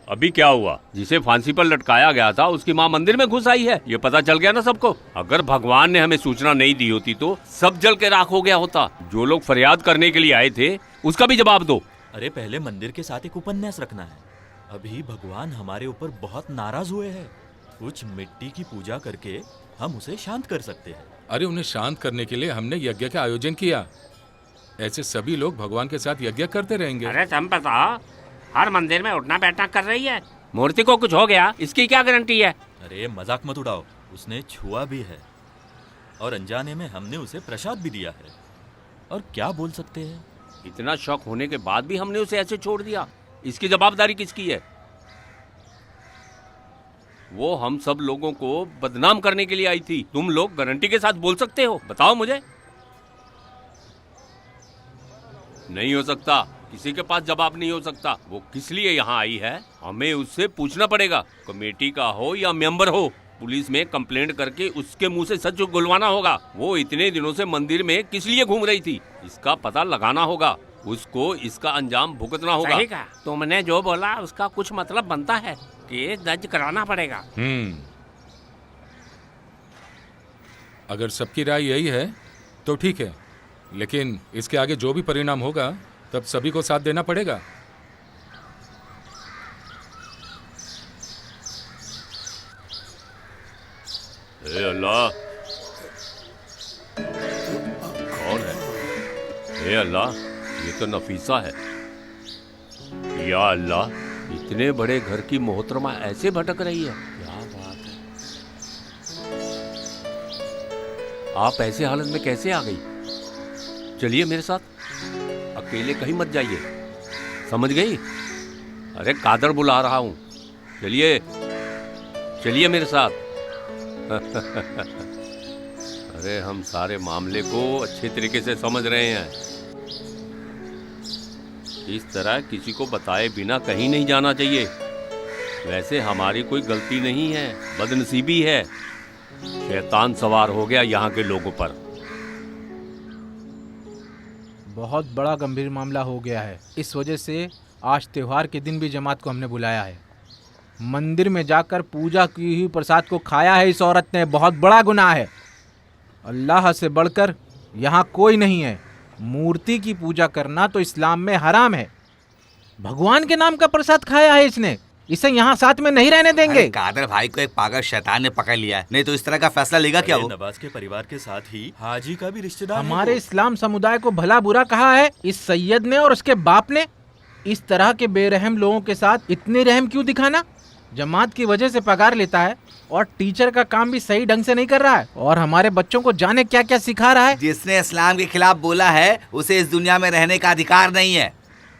अभी क्या हुआ? जिसे फांसी पर लटकाया गया था उसकी माँ मंदिर में घुस आई है, ये पता चल गया ना सबको। अगर भगवान ने हमें सूचना नहीं दी होती तो सब जल के राख हो गया होता। जो लोग फरियाद करने के लिए आए थे उसका भी जवाब दो।
अरे पहले मंदिर के साथ एक उपन्यास रखना है। अभी भगवान हमारे ऊपर बहुत नाराज हुए हैं। कुछ मिट्टी की पूजा करके हम उसे शांत कर सकते हैं।
अरे उन्हें शांत करने के लिए हमने यज्ञ का आयोजन किया। ऐसे सभी लोग भगवान के साथ यज्ञ करते रहेंगे।
अरे चंपा, हर मंदिर में उठना बैठना कर रही है। मूर्ति को कुछ हो गया इसकी क्या गारंटी है?
अरे मजाक मत उड़ाओ, उसने छुआ भी है और अनजाने में हमने उसे प्रसाद भी दिया है। और क्या बोल सकते हैं?
इतना शौक होने के बाद भी हमने उसे ऐसे छोड़ दिया, इसकी जवाबदारी किसकी है? वो हम सब लोगों को बदनाम करने के लिए आई थी। तुम लोग गारंटी के साथ बोल सकते हो? बताओ मुझे। नहीं हो सकता, किसी के पास जवाब नहीं हो सकता। वो किस लिए यहाँ आई है हमें उससे पूछना पड़ेगा, कमेटी का हो या मेंबर हो। पुलिस में कंप्लेंट करके उसके मुंह से सच गुलवाना होगा। वो इतने दिनों से मंदिर में किस लिए घूम रही थी, इसका पता लगाना होगा। उसको इसका अंजाम भुगतना होगा।
सही कहा। तुमने जो बोला उसका कुछ मतलब बनता है। केस दर्ज कराना पड़ेगा।
अगर सबकी राय यही है तो ठीक है, लेकिन इसके आगे जो भी परिणाम होगा तब सभी को साथ देना पड़ेगा।
हे अल्लाह, कौन है? हे अल्लाह, ये तो नफीसा है। या अल्लाह, इतने बड़े घर की मोहतरमा ऐसे भटक रही है, क्या बात है। आप ऐसे हालत में कैसे आ गई? चलिए मेरे साथ, अकेले कहीं मत जाइए, समझ गई? अरे कादर बुला रहा हूं, चलिए चलिए मेरे साथ। अरे हम सारे मामले को अच्छे तरीके से समझ रहे हैं। इस तरह किसी को बताए बिना कहीं नहीं जाना चाहिए। वैसे हमारी कोई गलती नहीं है, बदनसीबी है। शैतान सवार हो गया यहाँ के लोगों पर।
बहुत बड़ा गंभीर मामला हो गया है। इस वजह से आज त्योहार के दिन भी जमात को हमने बुलाया है। मंदिर में जाकर पूजा की हुई प्रसाद को खाया है इस औरत ने, बहुत बड़ा गुनाह है। अल्लाह से बढ़कर यहाँ कोई नहीं है। मूर्ति की पूजा करना तो इस्लाम में हराम है। भगवान के नाम का प्रसाद खाया है इसने, इसे यहाँ साथ में नहीं रहने देंगे।
कादर भाई को एक पागल शैतान ने पकड़ लिया है, नहीं तो इस तरह का फैसला लेगा क्या वो?
नवाज के परिवार के साथ ही हाजी का भी रिश्तेदार
हमारे इस्लाम समुदाय को भला बुरा कहा है इस सैयद ने और उसके बाप ने। इस तरह के बेरहम लोगों के साथ इतने रहम क्यों दिखाना? जमात की वजह से पगार लेता है और टीचर का काम भी सही ढंग से नहीं कर रहा है और हमारे बच्चों को जाने क्या क्या सिखा रहा है।
जिसने इस्लाम के खिलाफ बोला है उसे इस दुनिया में रहने का अधिकार नहीं है।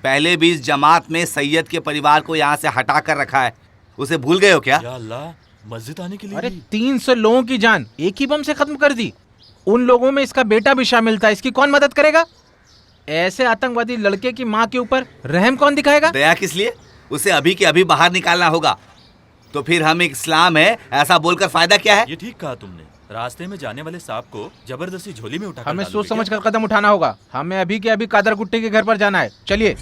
पहले भी इस जमात में सैयद के परिवार को यहाँ से हटा कर रखा है, उसे भूल गए हो क्या?
या अल्लाह, मस्जिद आने के लिए
अरे 300 लोगों की जान एक ही बम से खत्म कर दी। उन लोगों में इसका बेटा भी शामिल था, इसकी कौन मदद करेगा? ऐसे आतंकवादी लड़के की माँ के ऊपर रहम कौन दिखाएगा?
दया किस लिए? उसे अभी के अभी बाहर निकालना होगा। तो फिर हम एक इस्लाम है ऐसा बोलकर फायदा क्या है?
ये ठीक कहा तुमने। रास्ते में जाने वाले सांप को जबरदस्ती झोली में उठा
हमें सोच समझ कर कदम उठाना होगा। हमें अभी के अभी कादर गुट्टी के घर पर जाना है, चलिए।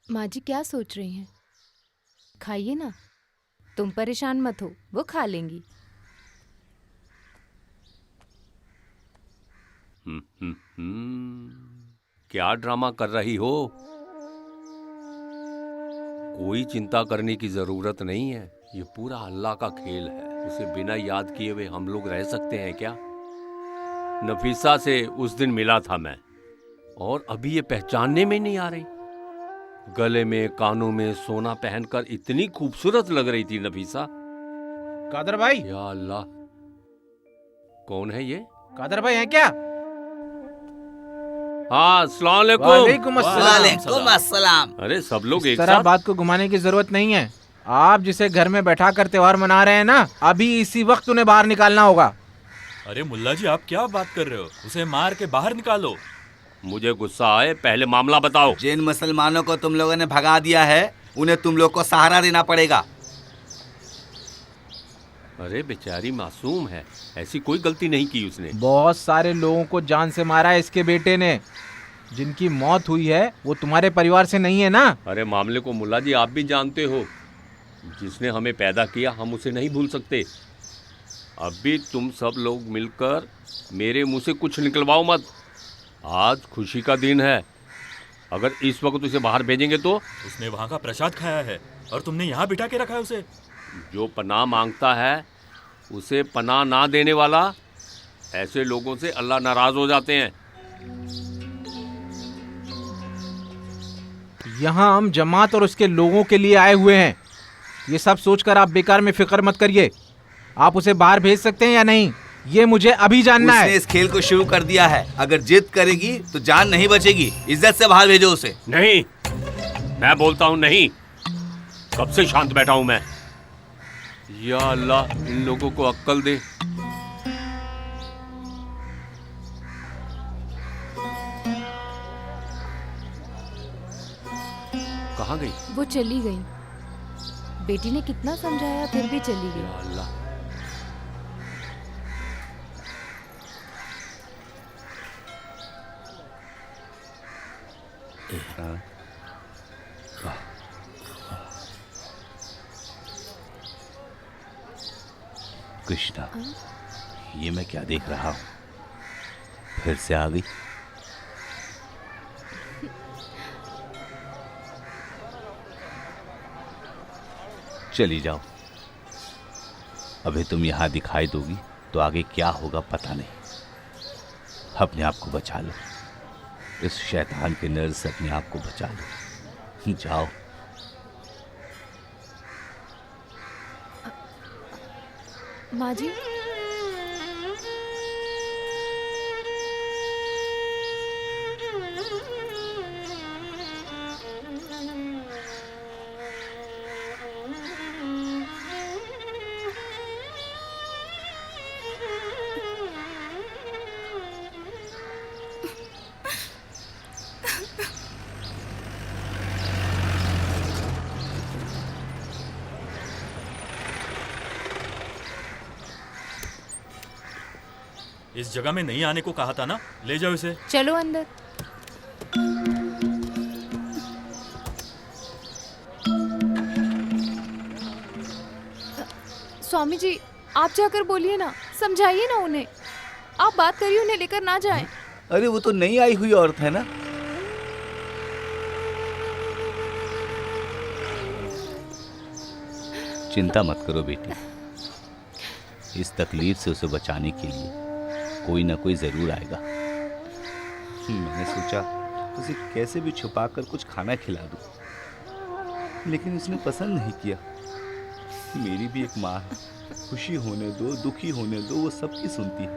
माँ जी क्या सोच रही हैं? खाइए ना, तुम परेशान मत हो, वो खा लेंगी।
क्या ड्रामा कर रही हो? कोई चिंता करने की जरूरत नहीं है। ये पूरा अल्लाह का खेल है। उसे बिना याद किए हुए हम लोग रह सकते हैं क्या? नफीसा से उस दिन मिला था मैं, और अभी ये पहचानने में नहीं आ रही। गले में कानों में सोना पहनकर इतनी खूबसूरत लग रही थी नफीसा।
कादर भाई।
या अल्लाह, कौन है ये?
कादर भाई हैं क्या?
हाँ, अस्सलाम वालेकुम।
वालेकुम अस्सलाम।
वालेकुम अस्सलाम।
अरे सब लोग
इस
एक
तरह
साथ?
बात को घुमाने की जरूरत नहीं है। आप जिसे घर में बैठा कर त्योहार मना रहे हैं ना, अभी इसी वक्त उन्हें बाहर निकालना होगा।
अरे मुल्ला जी, आप क्या बात कर रहे हो? उसे मार के बाहर निकालो।
मुझे गुस्सा आए, पहले मामला बताओ।
जिन मुसलमानों को तुम लोगों ने भगा दिया है उन्हें तुम लोग को सहारा देना पड़ेगा।
अरे बेचारी मासूम है, ऐसी कोई गलती नहीं की उसने।
बहुत सारे लोगों को जान से मारा है इसके बेटे ने। जिनकी मौत हुई है वो तुम्हारे परिवार से नहीं है ना?
अरे मामले को मुल्ला जी आप भी जानते हो। जिसने हमें पैदा किया हम उसे नहीं भूल सकते। अभी तुम सब लोग मिलकर मेरे मुंह से कुछ निकलवाओ मत। आज खुशी का दिन है। अगर इस वक्त उसे बाहर भेजेंगे तो?
उसने वहाँ का प्रसाद खाया है और तुमने यहाँ बिठा के रखा है उसे।
जो पनाह मांगता है उसे पनाह ना देने वाला, ऐसे लोगों से अल्लाह नाराज हो जाते हैं।
यहाँ हम जमात और उसके लोगों के लिए आए हुए हैं। ये सब सोचकर आप बेकार में फिक्र मत करिए। आप उसे बाहर भेज सकते हैं या नहीं, ये मुझे अभी जानना
उसने
है।
इस खेल को शुरू कर दिया है। अगर जिद करेगी तो जान नहीं बचेगी। इज्जत से बाहर भेजो उसे।
नहीं, मैं बोलता हूँ नहीं। कब से शांत बैठा हूँ मैं।
या अल्लाह इन लोगों को अक्ल दे। कहाँ गई?
वो चली गई। बेटी ने कितना समझाया फिर भी चली गई।
या अल्लाह।
कृष्णा, ये मैं क्या देख रहा हूँ? फिर से आ गई। चली जाओ। अभी तुम यहाँ दिखाई दोगी तो आगे क्या होगा पता नहीं। अपने आप को बचा लो, इस शैतान के नर से अपने आप को बचा लो। जाओ।
माँ जी,
इस जगह में नहीं आने को कहा था ना, ले जाओ इसे।
चलो अंदर। स्वामी जी, आप जाकर बोलिए ना, समझाइए ना उन्हें। आप बात करिए, उन्हें लेकर ना जाएं।
अरे वो तो नई आई हुई औरत है ना। चिंता मत करो बेटी, इस तकलीफ से उसे बचाने के लिए कोई ना कोई जरूर आएगा। मैंने सोचा उसे कैसे भी छुपाकर कुछ खाना खिला दूं, लेकिन उसने पसंद नहीं किया। मेरी भी एक माँ है, खुशी होने दो दुखी होने दो, वो सबकी सुनती है।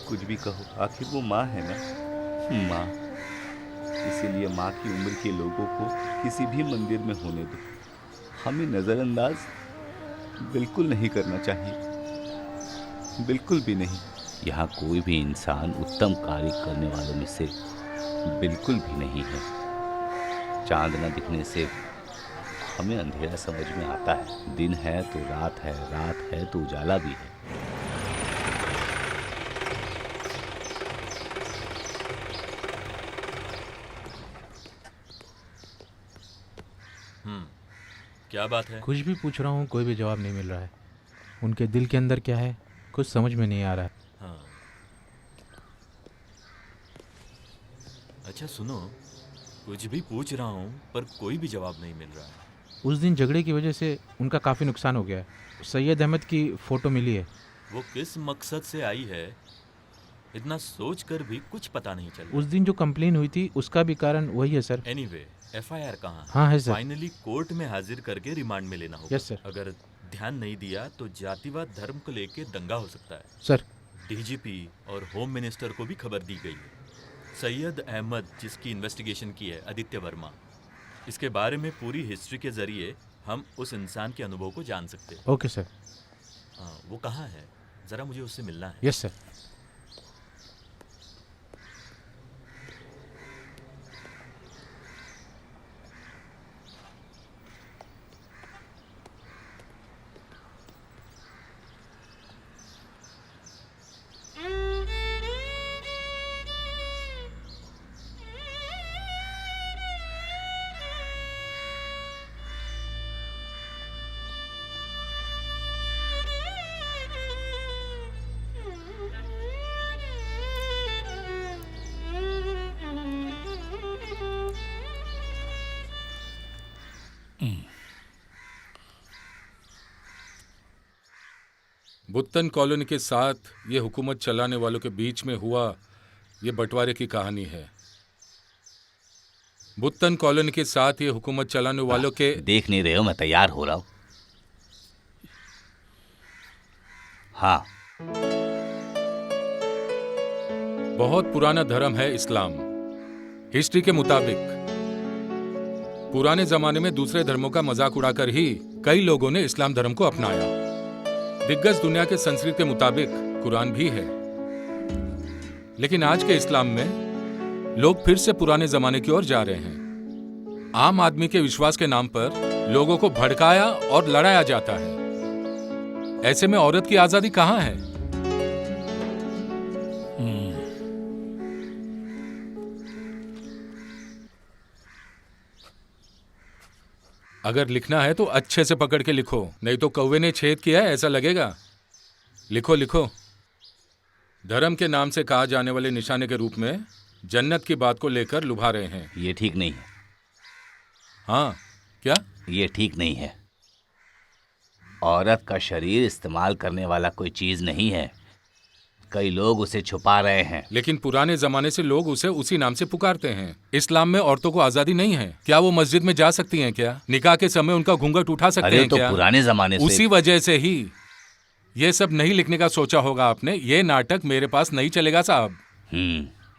कुछ भी कहो, आखिर वो माँ है ना, माँ। इसीलिए माँ की उम्र के लोगों को किसी भी मंदिर में होने दो। हमें नजरअंदाज बिल्कुल नहीं करना चाहिए, बिल्कुल भी नहीं। यहाँ कोई भी इंसान उत्तम कार्य करने वालों में से बिल्कुल भी नहीं है। चांद न दिखने से हमें अंधेरा समझ में आता है। दिन है तो रात है, रात है तो उजाला भी है।
क्या बात है?
कुछ भी पूछ रहा हूँ, कोई भी जवाब नहीं मिल रहा है। उनके दिल के अंदर क्या है, कुछ समझ में नहीं आ रहा है।
हाँ। अच्छा सुनो, कुछ भी पूछ रहा हूँ पर कोई भी जवाब नहीं मिल रहा है।
उस दिन झगड़े की वजह से उनका काफ़ी नुकसान हो गया है। सैयद अहमद की फ़ोटो मिली है।
वो किस मकसद से आई है, इतना सोच कर भी कुछ पता नहीं चल रहा।
उस दिन जो कंप्लेन हुई थी उसका भी कारण वही है सर।
एनीवे, एफआईआर कहाँ?
हाँ है सर।
फाइनली कोर्ट में हाजिर करके रिमांड में लेना होगा।
Yes sir.
अगर ध्यान नहीं दिया तो जातिवाद धर्म को लेके दंगा हो सकता है।
सर,
डीजीपी और होम मिनिस्टर को भी खबर दी गई है। सैयद अहमद जिसकी इन्वेस्टिगेशन की है, आदित्य वर्मा, इसके बारे में पूरी हिस्ट्री के जरिए हम उस इंसान के अनुभव को जान सकते हैं।
Okay sir.
वो कहाँ है? जरा मुझे उससे मिलना है।
Yes sir.
बुत्तन कॉलोनी के साथ ये हुकूमत चलाने वालों के बीच में हुआ ये बंटवारे की कहानी है। बुत्तन कॉलोनी के साथ ये हुकूमत चलाने वालों के
देख नहीं रहे हो, मैं तैयार हो रहा हूँ। हाँ,
बहुत पुराना धर्म है इस्लाम। हिस्ट्री के मुताबिक पुराने जमाने में दूसरे धर्मों का मजाक उड़ाकर ही कई लोगों ने इस्लाम धर्म को अपनाया। दिग्गज दुनिया के संस्कृत के मुताबिक कुरान भी है, लेकिन आज के इस्लाम में लोग फिर से पुराने जमाने की ओर जा रहे हैं। आम आदमी के विश्वास के नाम पर लोगों को भड़काया और लड़ाया जाता है। ऐसे में औरत की आजादी कहां है? अगर लिखना है तो अच्छे से पकड़ के लिखो, नहीं तो कौवे ने छेद किया है ऐसा लगेगा। लिखो लिखो। धर्म के नाम से कहा जाने वाले निशाने के रूप में जन्नत की बात को लेकर लुभा रहे हैं।
ये ठीक नहीं है।
हाँ, क्या?
ये ठीक नहीं है। औरत का शरीर इस्तेमाल करने वाला कोई चीज नहीं है। कई लोग उसे छुपा रहे हैं।
लेकिन पुराने जमाने से लोग उसे उसी नाम से पुकारते हैं। इस्लाम में औरतों को आजादी नहीं है। क्या वो मस्जिद में जा सकती हैं? क्या निकाह के समय उनका घूंघट उठा सकते हैं?
तो
क्या?
पुराने जमाने से
उसी वजह से ही ये सब नहीं लिखने का सोचा होगा आपने। ये नाटक मेरे पास नहीं चलेगा साहब।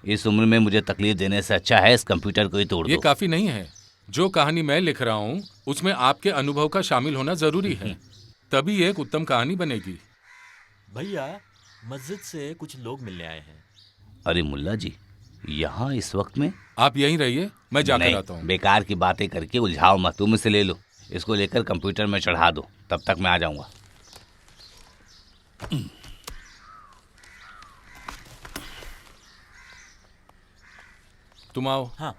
इस उम्र में मुझे तकलीफ देने से अच्छा है इस कंप्यूटर को ही तोड़ दो।
ये काफी नहीं है। जो कहानी मैं लिख रहा हूँ उसमें आपके अनुभव का शामिल होना जरूरी है, तभी एक उत्तम कहानी बनेगी।
भैया, मस्जिद से कुछ लोग मिलने आए हैं।
अरे मुल्ला जी, यहाँ इस वक्त में?
आप यहीं रहिए, मैं जाकर आता हूँ।
बेकार की बातें करके उलझाओ मत। तुम इसे ले लो, इसको लेकर कंप्यूटर में चढ़ा दो, तब तक मैं आ जाऊंगा।
तुम आओ।
हाँ।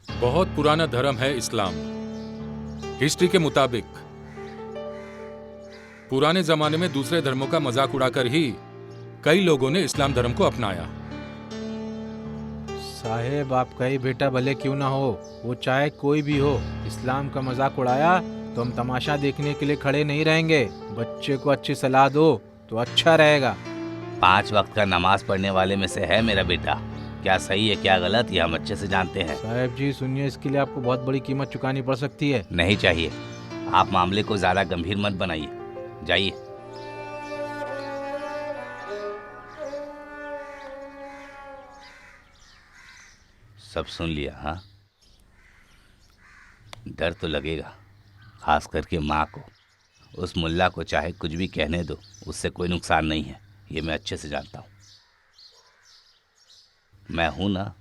बहुत पुराना धर्म है इस्लाम। हिस्ट्री के मुताबिक पुराने जमाने में दूसरे धर्मों का मजाक उड़ाकर ही कई लोगों ने इस्लाम धर्म को अपनाया।
साहेब, आपका ही बेटा भले क्यों ना हो, वो चाहे कोई भी हो, इस्लाम का मजाक उड़ाया तो हम तमाशा देखने के लिए खड़े नहीं रहेंगे। बच्चे को अच्छी सलाह दो तो अच्छा रहेगा।
5 वक्त का नमाज पढ़ने वाले में से है मेरा बेटा। क्या सही है क्या गलत ये हम अच्छे से जानते हैं।
साहब जी सुनिए, इसके लिए आपको बहुत बड़ी कीमत चुकानी पड़ सकती है।
नहीं चाहिए। आप मामले को ज्यादा गंभीर मत बनाइए। जाइए। सब सुन लिया? हाँ, डर तो लगेगा, खास करके माँ को। उस मुल्ला को चाहे कुछ भी कहने दो, उससे कोई नुकसान नहीं है, ये मैं अच्छे से जानता हूँ। मैं हूं ना।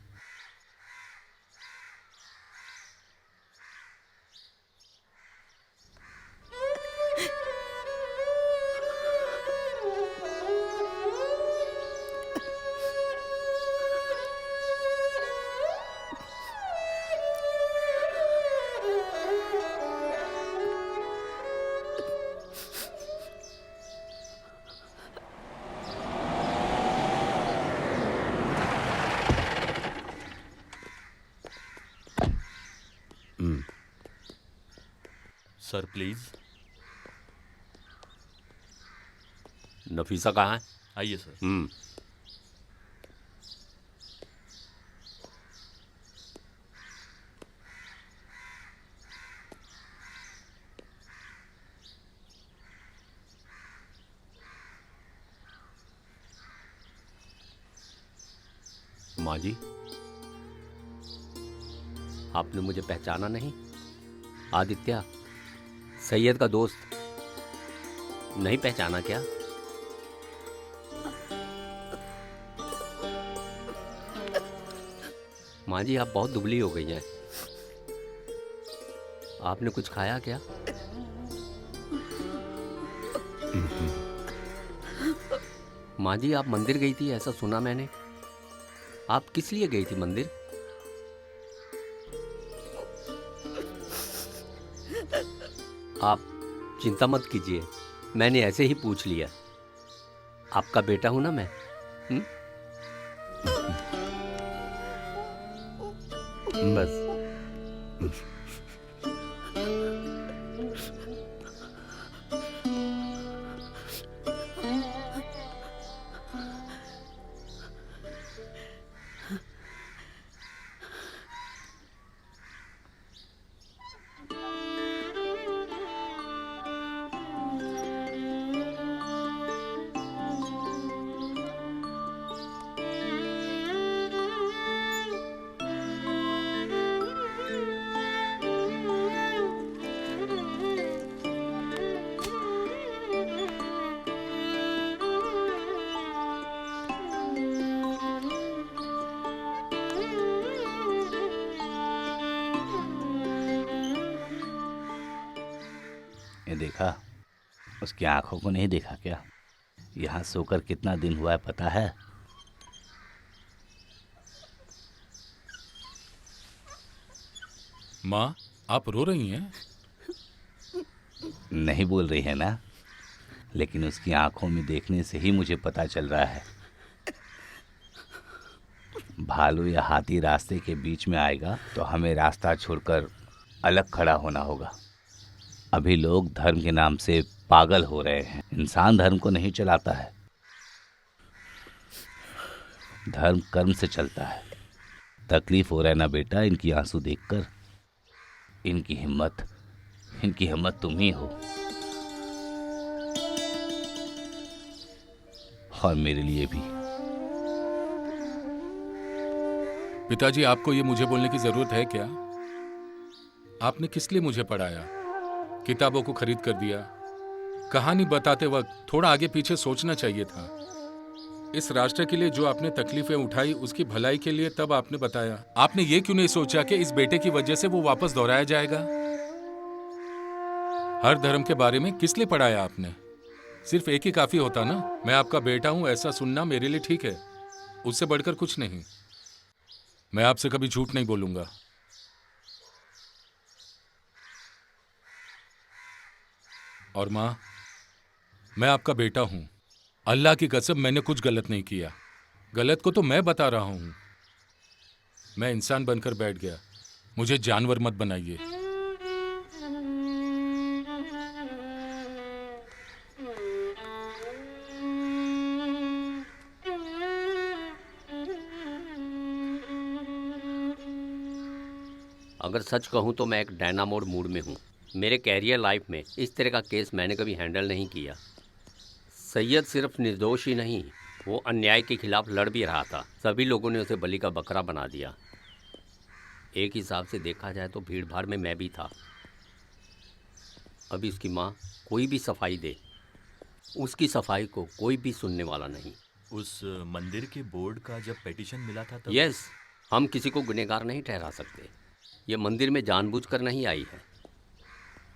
Sir please.
नफीसा कहाँ है?
आइए सर।
माँ जी, आपने मुझे पहचाना नहीं? आदित्य, सैयद का दोस्त। नहीं पहचाना क्या? माँ जी, आप बहुत दुबली हो गई हैं। आपने कुछ खाया क्या? माँ जी, आप मंदिर गई थी ऐसा सुना मैंने। आप किस लिए गई थी मंदिर? आप चिंता मत कीजिए, मैंने ऐसे ही पूछ लिया। आपका बेटा हूं ना मैं। बस।
देखा? उसकी आंखों को नहीं देखा क्या? यहाँ सोकर कितना दिन हुआ है पता है?
माँ, आप रो रही हैं?
नहीं बोल रही है ना, लेकिन उसकी आंखों में देखने से ही मुझे पता चल रहा है। भालू या हाथी रास्ते के बीच में आएगा तो हमें रास्ता छोड़कर अलग खड़ा होना होगा। अभी लोग धर्म के नाम से पागल हो रहे हैं। इंसान धर्म को नहीं चलाता है, धर्म कर्म से चलता है। तकलीफ हो रहा है ना बेटा इनकी आंसू देखकर? इनकी हिम्मत तुम ही हो, और मेरे लिए भी।
पिताजी, आपको ये मुझे बोलने की जरूरत है क्या? आपने किस लिए मुझे पढ़ाया, किताबों को खरीद कर दिया? कहानी बताते वक्त थोड़ा आगे पीछे सोचना चाहिए था। इस राष्ट्र के लिए जो आपने तकलीफें उठाई उसकी भलाई के लिए तब आपने बताया। आपने ये क्यों नहीं सोचा कि इस बेटे की वजह से वो वापस दोहराया जाएगा? हर धर्म के बारे में किस लिए पढ़ाया आपने? सिर्फ एक ही काफी होता ना। मैं आपका बेटा हूं ऐसा सुनना मेरे लिए ठीक है, उससे बढ़कर कुछ नहीं। मैं आपसे कभी झूठ नहीं बोलूंगा। और मां, मैं आपका बेटा हूं। अल्लाह की कसम मैंने कुछ गलत नहीं किया। गलत को तो मैं बता रहा हूं। मैं इंसान बनकर बैठ गया, मुझे जानवर मत बनाइए।
अगर सच कहूँ तो मैं एक डायनामोड मूड में हूँ। मेरे कैरियर लाइफ में इस तरह का केस मैंने कभी हैंडल नहीं किया। सैयद सिर्फ निर्दोष ही नहीं, वो अन्याय के खिलाफ लड़ भी रहा था। सभी लोगों ने उसे बलि का बकरा बना दिया। एक हिसाब से देखा जाए तो भीड़ भाड़ में मैं भी था। अभी उसकी माँ कोई भी सफाई दे, उसकी सफाई को कोई भी सुनने वाला नहीं।
उस मंदिर के बोर्ड का जब पिटीशन मिला था तब
यस, हम किसी को गुनहगार नहीं ठहरा सकते। ये मंदिर में जानबूझकर नहीं आई है।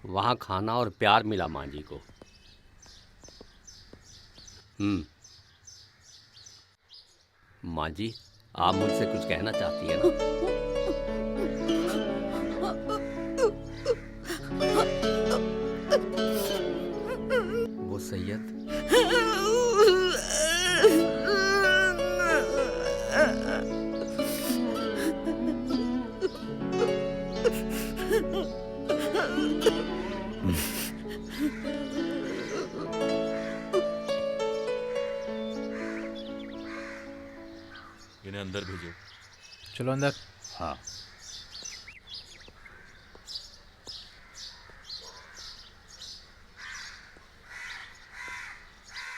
वहाँ खाना और प्यार मिला माँ जी को। माँ जी, आप मुझसे कुछ कहना चाहती है ना? वो सैयद
इन्हें अंदर भेजो।
चलो अंदर।
हाँ,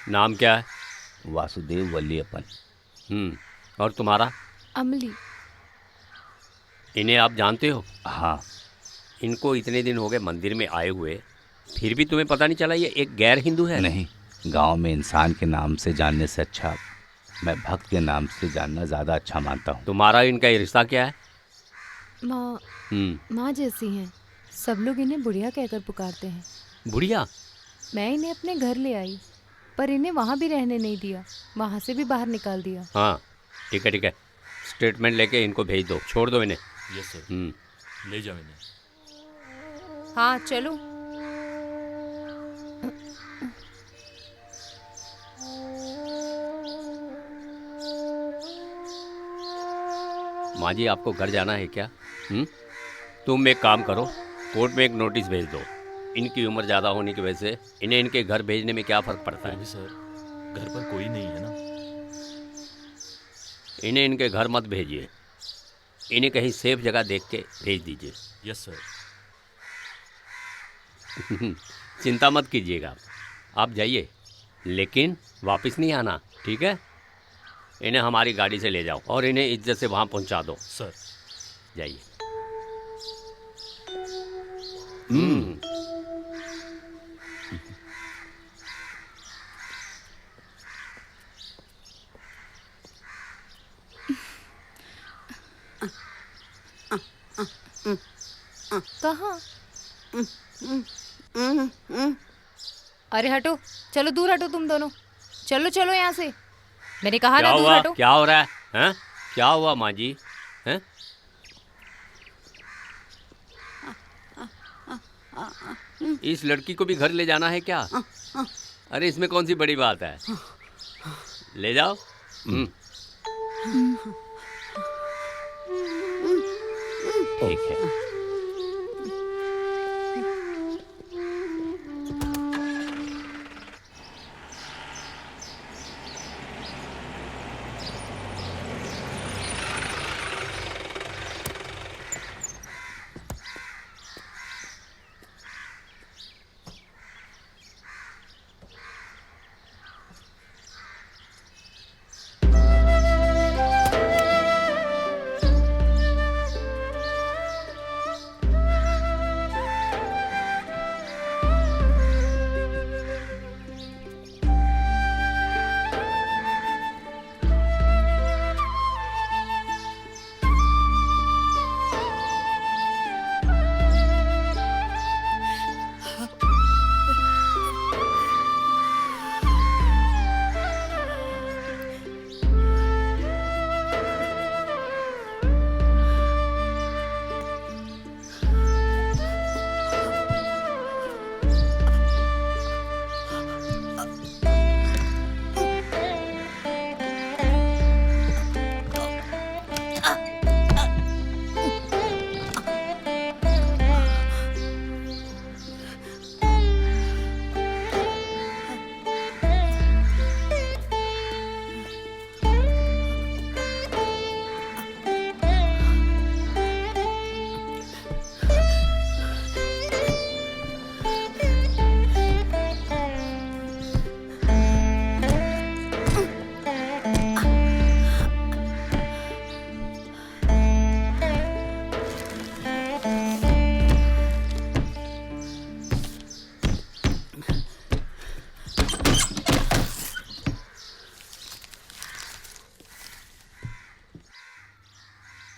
नाम क्या है?
वासुदेव वल्लीअप्पन।
और तुम्हारा?
अमली।
इन्हें आप जानते हो?
हाँ,
इनको इतने दिन हो गए मंदिर में आए हुए, फिर भी तुम्हें पता नहीं चला ये एक गैर हिंदू है?
नहीं, गांव में इंसान के नाम से जानने से अच्छा मैं भक्त के नाम से जानना ज़्यादा अच्छा मानता हूँ।
तुम्हारा इनका ये रिश्ता क्या है?
माँ जैसी हैं। सब लोग इन्हें बुढ़िया कहकर पुकारते हैं।
बुढ़िया?
मैं इन्हें अपने घर ले आई, पर इन्हें वहाँ भी रहने नहीं दिया, वहाँ से भी बाहर निकाल दिया।
हाँ ठीक है, स्टेटमेंट लेके इनको भेज दो, छोड़ दो इन्हें।
यस सर, ले जाओ इन्हें।
हाँ चलो।
माँ जी, आपको घर जाना है क्या? तुम एक काम करो, कोर्ट में एक नोटिस भेज दो। इनकी उम्र ज़्यादा होने की वजह से इन्हें इनके घर भेजने में क्या फ़र्क पड़ता है?
सर, घर पर कोई नहीं है ना।
इन्हें इनके घर मत भेजिए, इन्हें कहीं सेफ जगह देख के भेज दीजिए।
Yes sir.
चिंता मत कीजिएगा, आप जाइए, लेकिन वापस नहीं आना, ठीक है? इन्हें हमारी गाड़ी से ले जाओ और इन्हें इज्जत से वहाँ पहुँचा दो।
सर
जाइए।
कहाँ? अरे हटो, चलो दूर हटो तुम दोनों। चलो चलो यहाँ से, मैंने कहा
क्या
ना दूर
हुआ?
हटो।
क्या हो रहा है? हैं? क्या हुआ माँ जी? हैं? इस लड़की को भी घर ले जाना है क्या? अरे इसमें कौन सी बड़ी बात है, ले जाओ। ठीक है।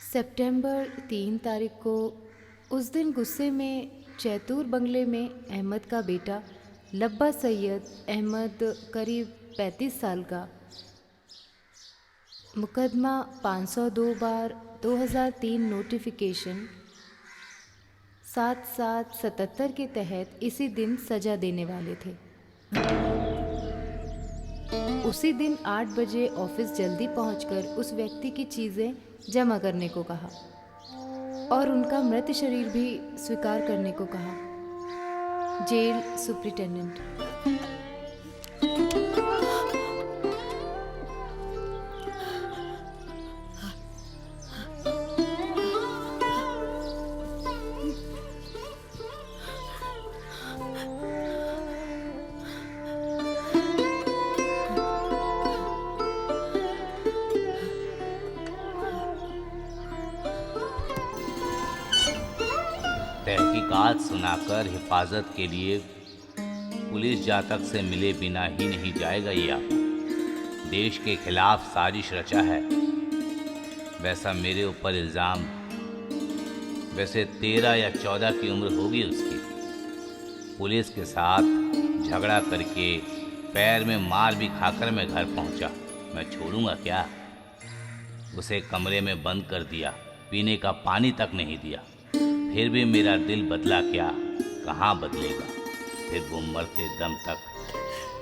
सितंबर 3 तारीख को उस दिन गुस्से में चैतूर बंगले में अहमद का बेटा लब्बा सैयद अहमद करीब 35 साल का मुकदमा 502/2003 नोटिफिकेशन 7777 के तहत इसी दिन सजा देने वाले थे। उसी दिन 8 बजे ऑफिस जल्दी पहुंचकर उस व्यक्ति की चीज़ें जमा करने को कहा और उनका मृत शरीर भी स्वीकार करने को कहा। Jail superintendent.
तहकीकात सुनाकर हिफाजत के लिए पुलिस जातक से मिले बिना ही नहीं जाएगा ये आपको। देश के खिलाफ साजिश रचा है। वैसा मेरे ऊपर इल्ज़ाम, वैसे 13 या 14 की उम्र होगी उसकी। पुलिस के साथ झगड़ा करके पैर में मार भी खाकर मैं घर पहुंचा। मैं छोड़ूंगा क्या? उसे कमरे में बंद कर दिया, पीने का पानी तक नहीं दिया। फिर भी मेरा दिल बदला क्या? कहाँ बदलेगा? फिर वो मरते दम तक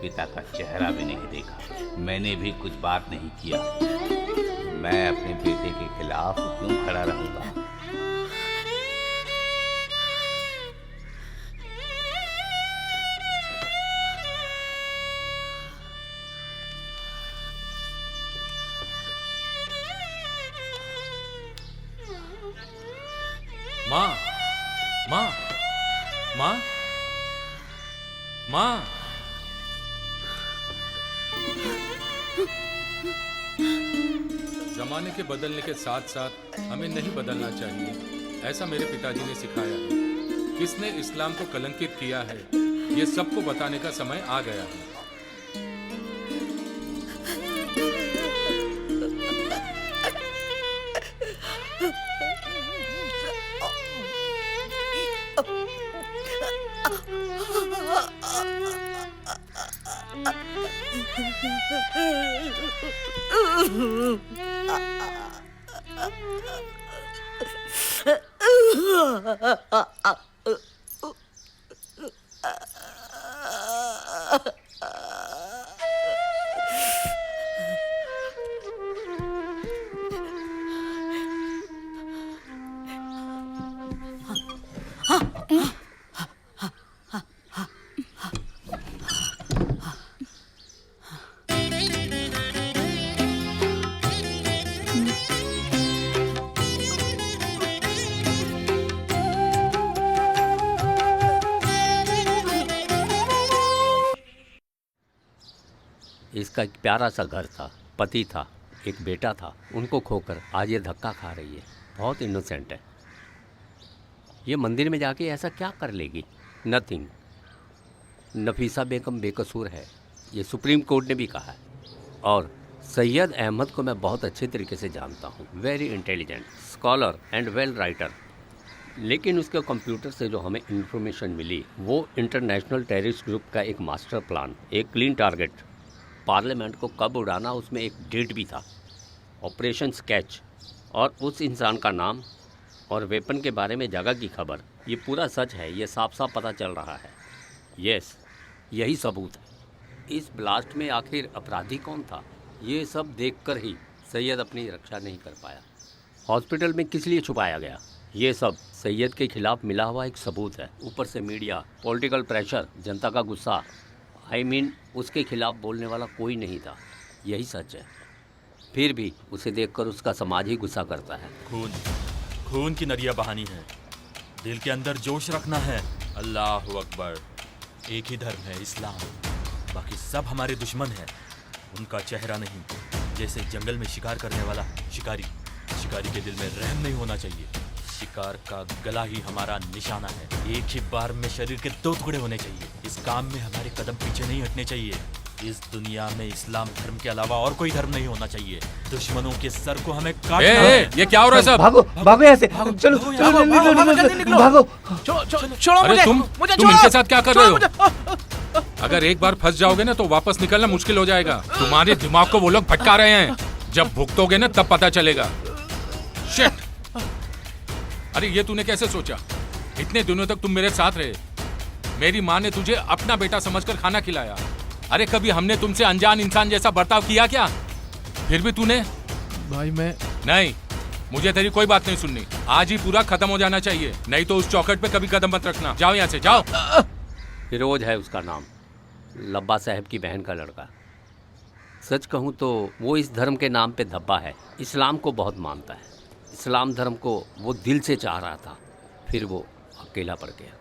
पिता का चेहरा भी नहीं देखा। मैंने भी कुछ बात नहीं किया। मैं अपने बेटे के खिलाफ क्यों खड़ा रहूंगा?
माँ, माँ, माँ, माँ। जमाने के बदलने के साथ साथ हमें नहीं बदलना चाहिए, ऐसा मेरे पिताजी ने सिखाया है। किसने इस्लाम को कलंकित किया है, ये सबको बताने का समय आ गया है।
इसका एक प्यारा सा घर था, पति था, एक बेटा था, उनको खोकर आज ये धक्का खा रही है। बहुत इनोसेंट है। ये मंदिर में जाके ऐसा क्या कर लेगी? नथिंग। नफीसा बेगम बेकसूर है, ये सुप्रीम कोर्ट ने भी कहा है। और सैयद अहमद को मैं बहुत अच्छे तरीके से जानता हूँ। Very intelligent, scholar and well writer. लेकिन उसके कंप्यूटर से जो हमें इंफॉर्मेशन मिली वो इंटरनेशनल टेररिस्ट ग्रुप का एक मास्टर प्लान, एक क्लीन टारगेट, पार्लियामेंट को कब उड़ाना उसमें एक डेट भी था, ऑपरेशन स्केच, और उस इंसान का नाम और वेपन के बारे में जगह की खबर। ये पूरा सच है, ये साफ साफ पता चल रहा है। यस, यही सबूत है। इस ब्लास्ट में आखिर अपराधी कौन था, ये सब देखकर ही सैयद अपनी रक्षा नहीं कर पाया। हॉस्पिटल में किस लिए छुपाया गया, ये सब सैयद के खिलाफ मिला हुआ एक सबूत है। ऊपर से मीडिया, पॉलिटिकल प्रेशर, जनता का गुस्सा, उसके खिलाफ बोलने वाला कोई नहीं था। यही सच है। फिर भी उसे देखकर उसका समाज ही गुस्सा करता है।
खून की नदियाँ बहानी है, दिल के अंदर जोश रखना है। अल्लाह अकबर। एक ही धर्म है, इस्लाम, बाकी सब हमारे दुश्मन हैं। उनका चेहरा नहीं, जैसे जंगल में शिकार करने वाला शिकारी के दिल में रहम नहीं होना चाहिए। शिकार का गला ही हमारा निशाना है। एक ही बार में शरीर के 2 टुकड़े होने चाहिए। इस काम में हमारे कदम पीछे नहीं हटने चाहिए। इस दुनिया में इस्लाम धर्म के अलावा और कोई धर्म नहीं होना चाहिए। दुश्मनों के सर को हमें काटना है।
ये क्या हो रहा है सब?
भागो यहाँ से। चलो भागो।
छोड़ो मुझे। तुम इनके साथ क्या कर रहे हो? अगर एक बार फंस जाओगे ना तो वापस निकलना मुश्किल हो जाएगा। तुम्हारे दिमाग को वो लोग भटका रहे हैं। जब भुगतोगे ना तब पता चलेगा। शिट! अरे ये तूने कैसे सोचा? इतने दिनों तक तुम मेरे साथ रहे, मेरी माँ ने तुझे अपना बेटा समझकर खाना खिलाया। अरे कभी हमने तुमसे अनजान इंसान जैसा बर्ताव किया क्या? फिर भी तूने
भाई मैं
नहीं, मुझे तेरी कोई बात नहीं सुननी। आज ही पूरा खत्म हो जाना चाहिए, नहीं तो उस चौखट पे कभी कदम मत रखना। जाओ यहाँ से, जाओ।
फिरोज है उसका नाम, लब्बा साहब की बहन का लड़का। सच कहूँ तो वो इस धर्म के नाम पे धब्बा है। इस्लाम को बहुत मानता है। इस्लाम धर्म को वो दिल से चाह रहा था, फिर वो अकेला पड़ गया।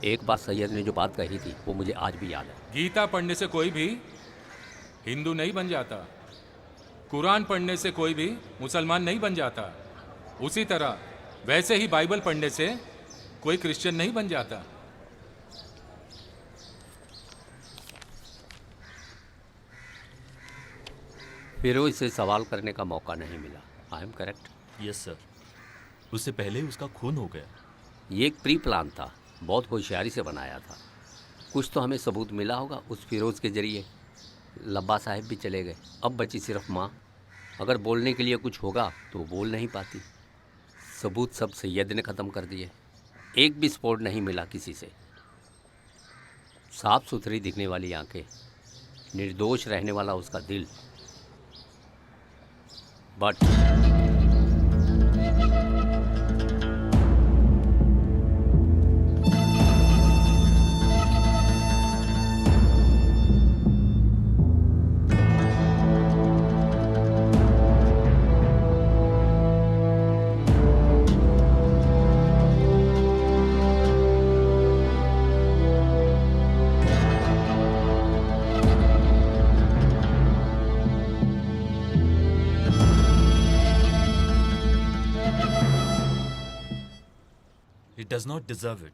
एक बार सैयद ने जो बात कही थी वो मुझे आज भी याद है।
गीता पढ़ने से कोई भी हिंदू नहीं बन जाता, कुरान पढ़ने से कोई भी मुसलमान नहीं बन जाता। उसी तरह वैसे ही बाइबल पढ़ने से कोई क्रिश्चियन नहीं बन जाता।
फिरोज से सवाल करने का मौका नहीं मिला। I am correct?
Yes sir. उससे पहले ही उसका खून हो गया।
ये एक प्री प्लान था, बहुत होशियारी से बनाया था। कुछ तो हमें सबूत मिला होगा उस फिरोज के जरिए। लब्बा साहब भी चले गए, अब बची सिर्फ माँ। अगर बोलने के लिए कुछ होगा तो वो बोल नहीं पाती। सबूत सब सैयद ने ख़त्म कर दिए, एक भी स्पॉट नहीं मिला किसी से। साफ सुथरी दिखने वाली आंखें, निर्दोष रहने वाला उसका दिल, but
It does not deserve it.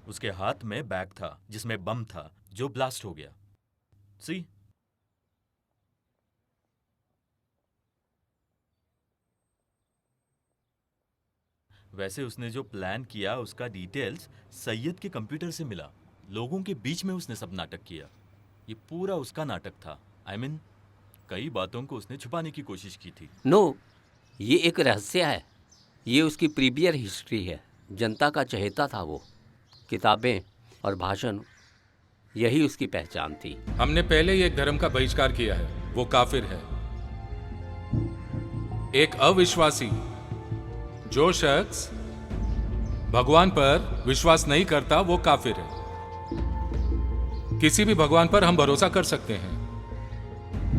उसके हाथ में बैग था जिसमें बम था जो ब्लास्ट हो गया। सी, वैसे उसने जो प्लान किया उसका डिटेल्स सैयद के कंप्यूटर से मिला। लोगों के बीच में उसने सब नाटक किया। ये पूरा उसका नाटक था। I mean, कई बातों को उसने छुपाने की कोशिश की थी।
नो, ये एक रहस्य है। ये उसकी प्रीवियर हिस्ट्री है। जनता का चहेता था वो। किताबें और भाषण, यही उसकी पहचान थी।
हमने पहले ही एक धर्म का बहिष्कार किया है, वो काफिर है। एक अविश्वासी, जो शख्स भगवान पर विश्वास नहीं करता, वो काफिर है। किसी भी भगवान पर हम भरोसा कर सकते हैं,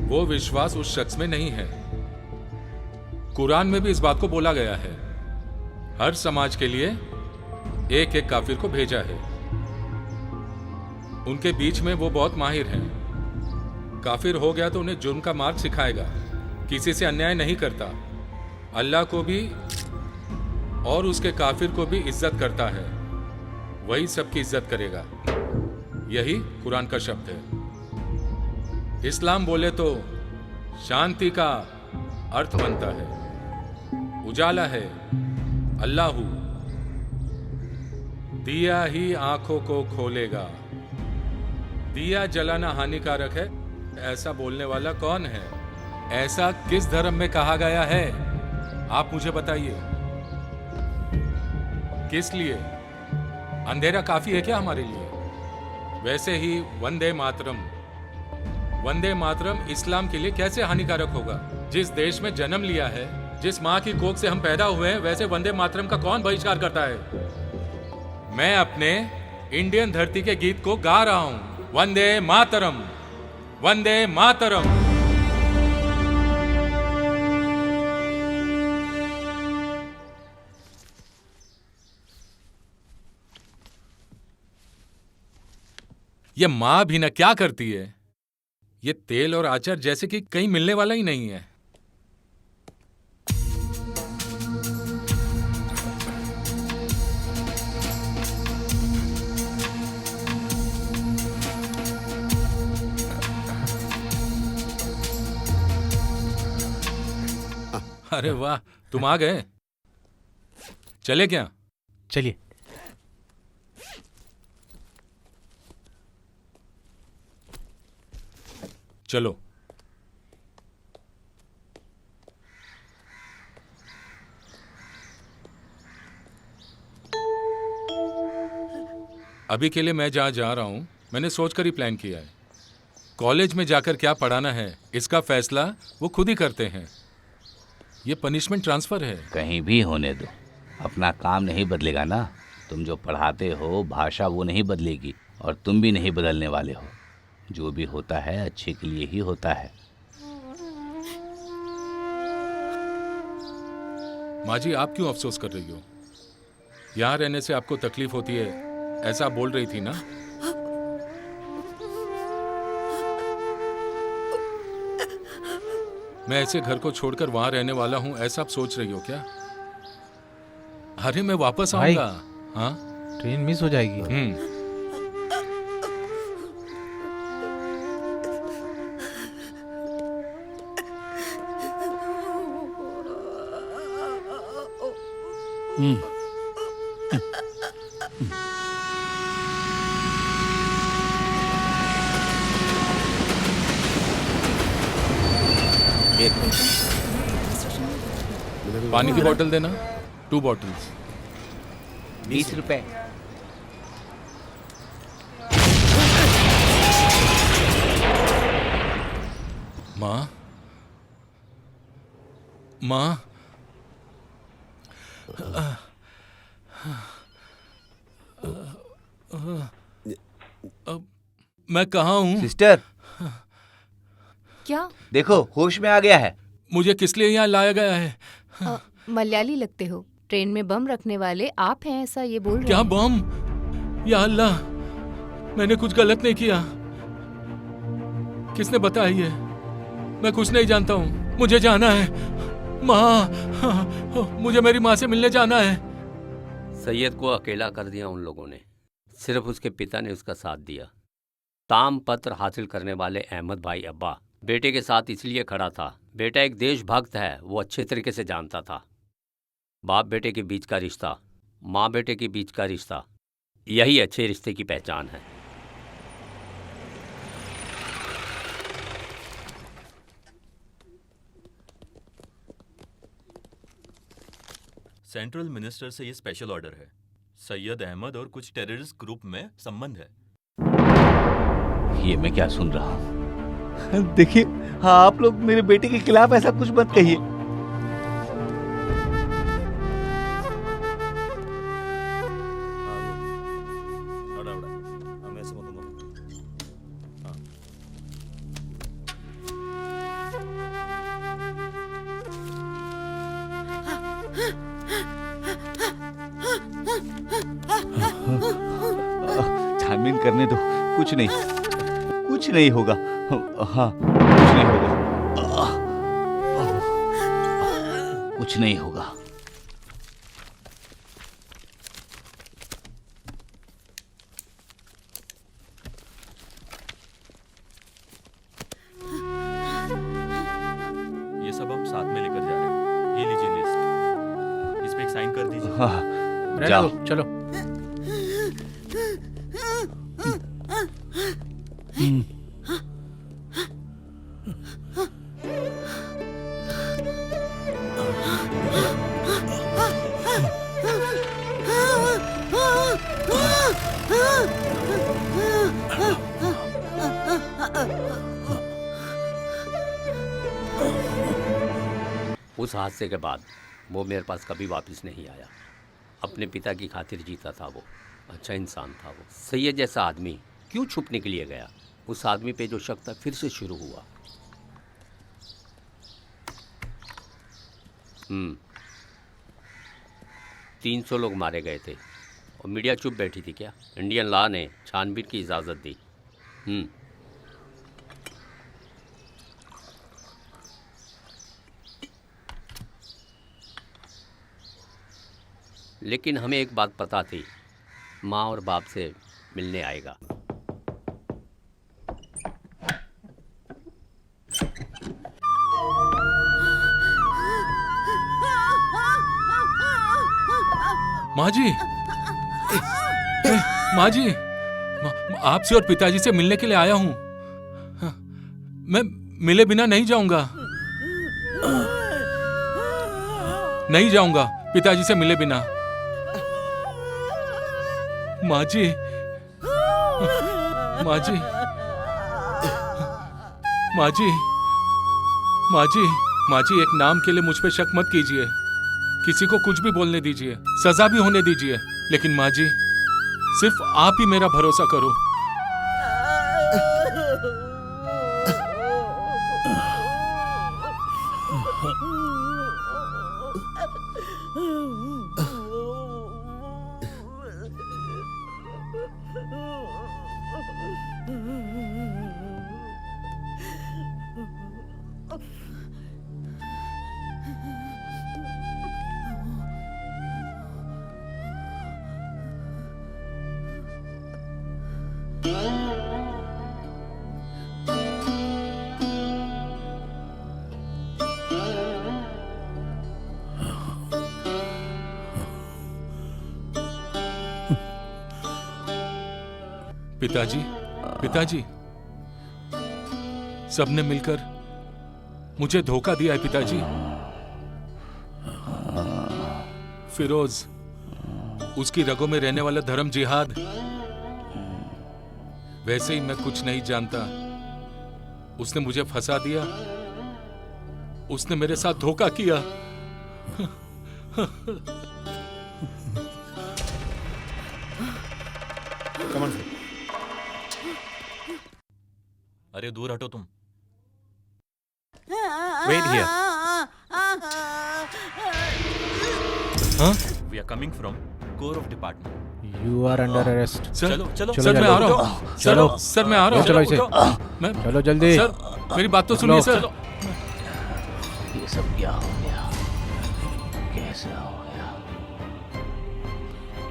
वो विश्वास उस शख्स में नहीं है। कुरान में भी इस बात को बोला गया है। हर समाज के लिए एक एक काफिर को भेजा है। उनके बीच में वो बहुत माहिर हैं। काफिर हो गया तो उन्हें जुर्म का मार्ग सिखाएगा, किसी से अन्याय नहीं करता, अल्लाह को भी और उसके काफिर को भी इज्जत करता है, वही सबकी इज्जत करेगा। यही कुरान का शब्द है। इस्लाम बोले तो शांति का अर्थ बनता है। उजाला है, अल्लाहू दिया ही आंखों को खोलेगा। दिया जलाना हानिकारक है, ऐसा बोलने वाला कौन है? ऐसा किस धर्म में कहा गया है? आप मुझे बताइए। किस लिए? अंधेरा काफी है क्या हमारे लिए? वैसे ही वंदे मातरम, वंदे मातरम इस्लाम के लिए कैसे हानिकारक होगा? जिस देश में जन्म लिया है, जिस माँ की कोख से हम पैदा हुए हैं, वैसे वंदे मातरम का कौन बहिष्कार करता है? मैं अपने इंडियन धरती के गीत को गा रहा हूं। वंदे मातरम, वंदे मातरम। ये मां भी न क्या करती है? ये तेल और आचार जैसे कि कहीं मिलने वाला ही नहीं है। अरे वाह, तुम आ गए। चले क्या?
चलिए।
चलो। अभी के लिए मैं जहां जा रहा हूं, मैंने सोचकर ही प्लान किया है। कॉलेज में जाकर क्या पढ़ाना है, इसका फैसला वो खुद ही करते हैं। ये पनिशमेंट ट्रांसफर है।
कहीं भी होने दो, अपना काम नहीं बदलेगा ना। तुम जो पढ़ाते हो, भाषा वो नहीं बदलेगी, और तुम भी नहीं बदलने वाले हो। जो भी होता है अच्छे के लिए ही होता है।
माँ जी, आप क्यों अफसोस कर रही हो? यहाँ रहने से आपको तकलीफ होती है, ऐसा बोल रही थी ना? मैं ऐसे घर को छोड़कर वहां रहने वाला हूं, ऐसा आप सोच रही हो क्या? अरे मैं वापस आऊंगा। हाँ,
ट्रेन मिस हो जाएगी।
पानी की बोतल देना, 2 बॉटल्स।
20 रुपए।
माँ, माँ, मैं कहाँ हूँ?
सिस्टर,
क्या?
देखो होश में आ गया है।
मुझे किस लिए यहाँ लाया गया है?
मलयाली लगते हो। ट्रेन में बम रखने वाले आप हैं, ऐसा ये बोल रहे
क्या
हैं।
बम? या अल्लाह, मैंने कुछ गलत नहीं किया। किसने बताया ये? मैं कुछ नहीं जानता हूँ। मुझे जाना है माँ, मुझे मेरी माँ से मिलने जाना है।
सैयद को अकेला कर दिया उन लोगों ने। सिर्फ उसके पिता ने उसका साथ दिया। ताम पत्र हासिल करने वाले अहमद भाई अब्बा बेटे के साथ इसलिए खड़ा था। बेटा एक देशभक्त है, वो अच्छे तरीके से जानता था। बाप बेटे के बीच का रिश्ता, माँ बेटे के बीच का रिश्ता, यही अच्छे रिश्ते की पहचान है।
सेंट्रल मिनिस्टर से ये स्पेशल ऑर्डर है। सैयद अहमद और कुछ टेररिस्ट ग्रुप में संबंध है।
ये मैं क्या सुन रहा हूँ? देखिए, हाँ, आप लोग मेरे बेटे के खिलाफ ऐसा कुछ मत कहिए। छानबीन करने दो, कुछ नहीं होगा। हाँ, कुछ नहीं होगा, कुछ नहीं होगा।
ये सब हम साथ में लेकर जा रहे हैं। ये लीजिए लिस्ट, इस पे एक साइन कर दीजिए।
हाँ, जाओ,
चलो।
उस हादसे के बाद वो मेरे पास कभी वापस नहीं आया। अपने पिता की खातिर जीता था वो, अच्छा इंसान था वो। सैयद जैसा आदमी क्यों छुपने के लिए गया? उस आदमी पे जो शक था फिर से शुरू हुआ। 300 लोग मारे गए थे और मीडिया चुप बैठी थी क्या? इंडियन लॉ ने छानबीन की इजाज़त दी। लेकिन हमें एक बात पता थी, माँ और बाप से मिलने आएगा।
माँ जी, माँ जी, आपसे और पिताजी से मिलने के लिए आया हूँ। मैं मिले बिना नहीं जाऊंगा, नहीं जाऊंगा पिताजी से मिले बिना। माँ जी, माँ जी, माँ जी, माँ जी, माँ जी, एक नाम के लिए मुझ पे शक मत कीजिए। किसी को कुछ भी बोलने दीजिए, सजा भी होने दीजिए, लेकिन माँ जी, सिर्फ आप ही मेरा भरोसा करो। पिताजी, पिताजी, सबने मिलकर मुझे धोखा दिया है पिताजी। फिरोज, उसकी रगों में रहने वाला धर्म जिहाद, वैसे ही मैं कुछ नहीं जानता। उसने मुझे फंसा दिया, उसने मेरे साथ धोखा किया।
अरे दूर हटो तुम।
Wait here.
हाँ?
We are coming from Corps of Department.
You are under arrest.
Sir,
चलो चलो
सर मैं आ रहा हूँ।
चलो।
सर मैं आ रहा हूँ।
चलो इसे।
मैं
चलो जल्दी।
सर, मेरी बात तो सुनिए सर।
ये सब क्या हो गया? कैसा हो गया?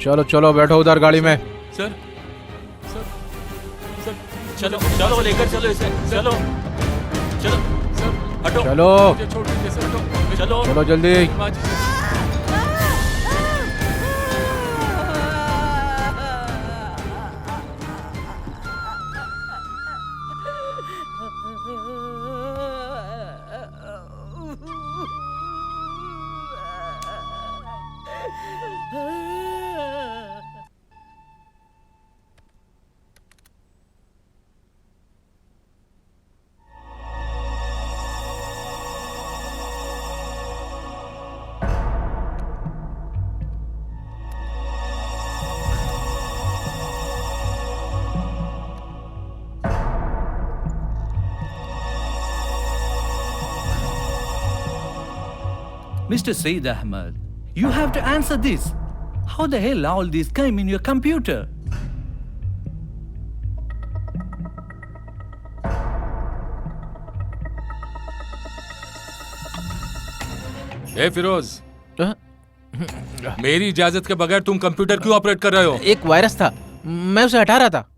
चलो चलो बैठो उधर गाड़ी में।
सर, सर, सर,
चलो चलो लेकर चलो इसे। चलो चलो
सर,
हटो।
चलो
मुझे छोड़ दीजिए सर, हटो।
चलो
चलो जल्दी।
माँ जी,
Mr. Saeed Ahmed, you have to answer this. How the hell all this came in your computer?
ए फिरोज, मेरी इजाजत के बगैर तुम कंप्यूटर क्यों ऑपरेट कर रहे हो?
एक वायरस था, मैं उसे हटा रहा था।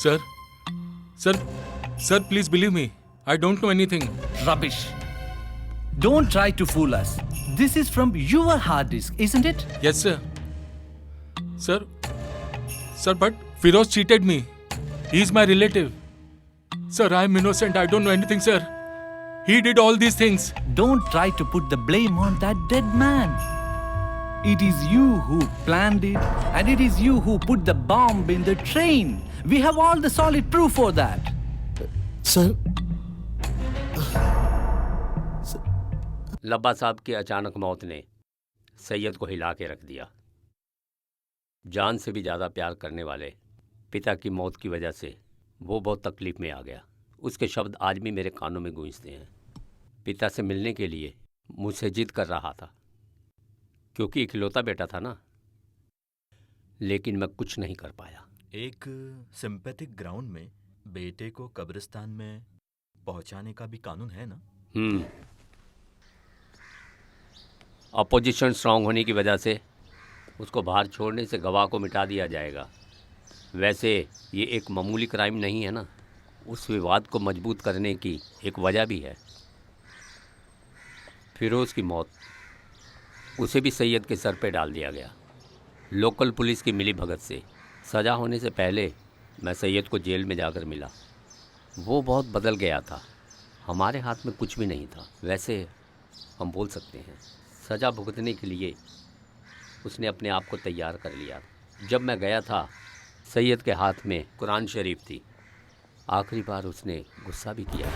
Sir, sir, sir, please believe me, I don't know anything.
Rubbish. Don't try to fool us. This is from your hard disk, isn't it?
Yes, sir. Sir, but Firoz cheated me. He is my relative. Sir, I am innocent. I don't know anything, sir. He did all these things.
Don't try to put the blame on that dead man. It is you who planned it, and it is you who put the bomb in the train. We have all the solid proof for that.
Sir.
लब्बा साहब की अचानक मौत ने सैयद को हिला के रख दिया। जान से भी ज़्यादा प्यार करने वाले पिता की मौत की वजह से वो बहुत तकलीफ में आ गया। उसके शब्द आज भी मेरे कानों में गूंजते हैं। पिता से मिलने के लिए मुझसे जिद कर रहा था, क्योंकि इकलौता बेटा था ना, लेकिन मैं कुछ नहीं कर पाया।
एक सिंपैथिक ग्राउंड में बेटे को कब्रिस्तान में पहुंचाने का भी कानून है ना?
अपोजिशन स्ट्रांग होने की वजह से उसको बाहर छोड़ने से गवाह को मिटा दिया जाएगा। वैसे ये एक मामूली क्राइम नहीं है ना, उस विवाद को मजबूत करने की एक वजह भी है। फिरोज़ की मौत, उसे भी सैयद के सर पे डाल दिया गया। लोकल पुलिस की मिली भगत से सज़ा होने से पहले मैं सैयद को जेल में जाकर मिला। वो बहुत बदल गया था, हमारे हाथ में कुछ भी नहीं था। वैसे हम बोल सकते हैं सज़ा भुगतने के लिए उसने अपने आप को तैयार कर लिया। जब मैं गया था, सैयद के हाथ में कुरान शरीफ थी। आखिरी बार उसने गुस्सा भी किया।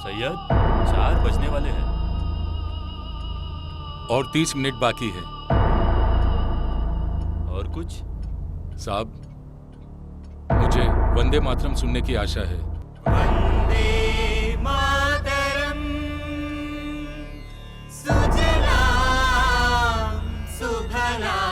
सैयद, 4 बजने वाले हैं
और 30 मिनट बाकी है।
और कुछ?
साहब, मुझे वंदे मातरम सुनने की आशा है।
वंदे मातरम, सुजलाम सुफलाम,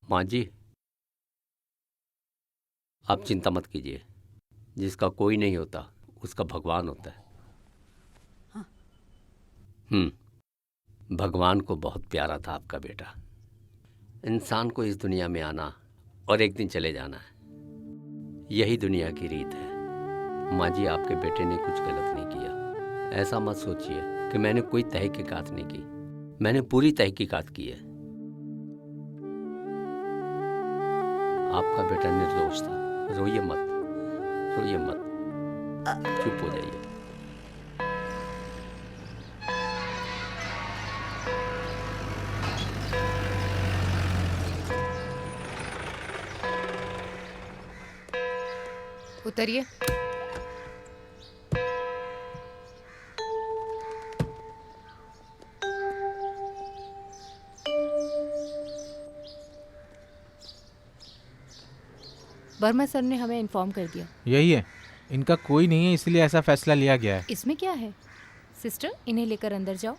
माँ जी, आप चिंता मत कीजिए। जिसका कोई नहीं होता उसका भगवान होता है। भगवान को बहुत प्यारा था आपका बेटा। इंसान को इस दुनिया में आना और एक दिन चले जाना है, यही दुनिया की रीत है। माँ जी, आपके बेटे ने कुछ गलत नहीं किया। ऐसा मत सोचिए कि मैंने कोई तहकीकात नहीं की। मैंने पूरी तहकीकात की है। आपका बेटा निर्दोष था। रोइए मत, रोइए मत, चुप हो जाइए।
उतरिए। वर्मा सर ने हमें इन्फॉर्म कर दिया।
यही है, इनका कोई नहीं है इसलिए ऐसा फैसला लिया गया है।
इसमें क्या है? सिस्टर, इन्हें लेकर अंदर जाओ।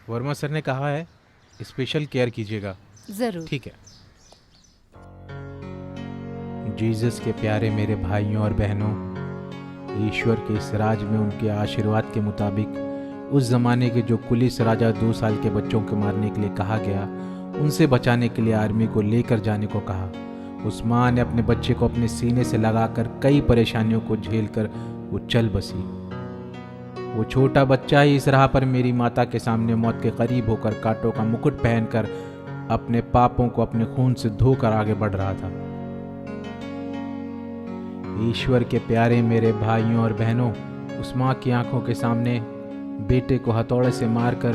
वर्मा सर ने कहा है स्पेशल केयर कीजिएगा।
जरूर।
ठीक है। जीसस के प्यारे मेरे भाइयों और बहनों, ईश्वर के इस राज में उनके आशीर्वाद के मुताबिक उस जमाने के जो पुलिस राजा 2 साल के बच्चों को मारने के लिए कहा गया, उनसे बचाने के लिए आर्मी को लेकर जाने को कहा। उस माँ ने अपने बच्चे को अपने सीने से लगाकर कई परेशानियों को झेलकर वो चल बसी। वो छोटा बच्चा ही इस राह पर मेरी माता के सामने मौत के करीब होकर कांटों का मुकुट पहनकर अपने पापों को अपने खून से धोकर आगे बढ़ रहा था। ईश्वर के प्यारे मेरे भाइयों और बहनों, उस माँ की आंखों के सामने बेटे को हथौड़े से मारकर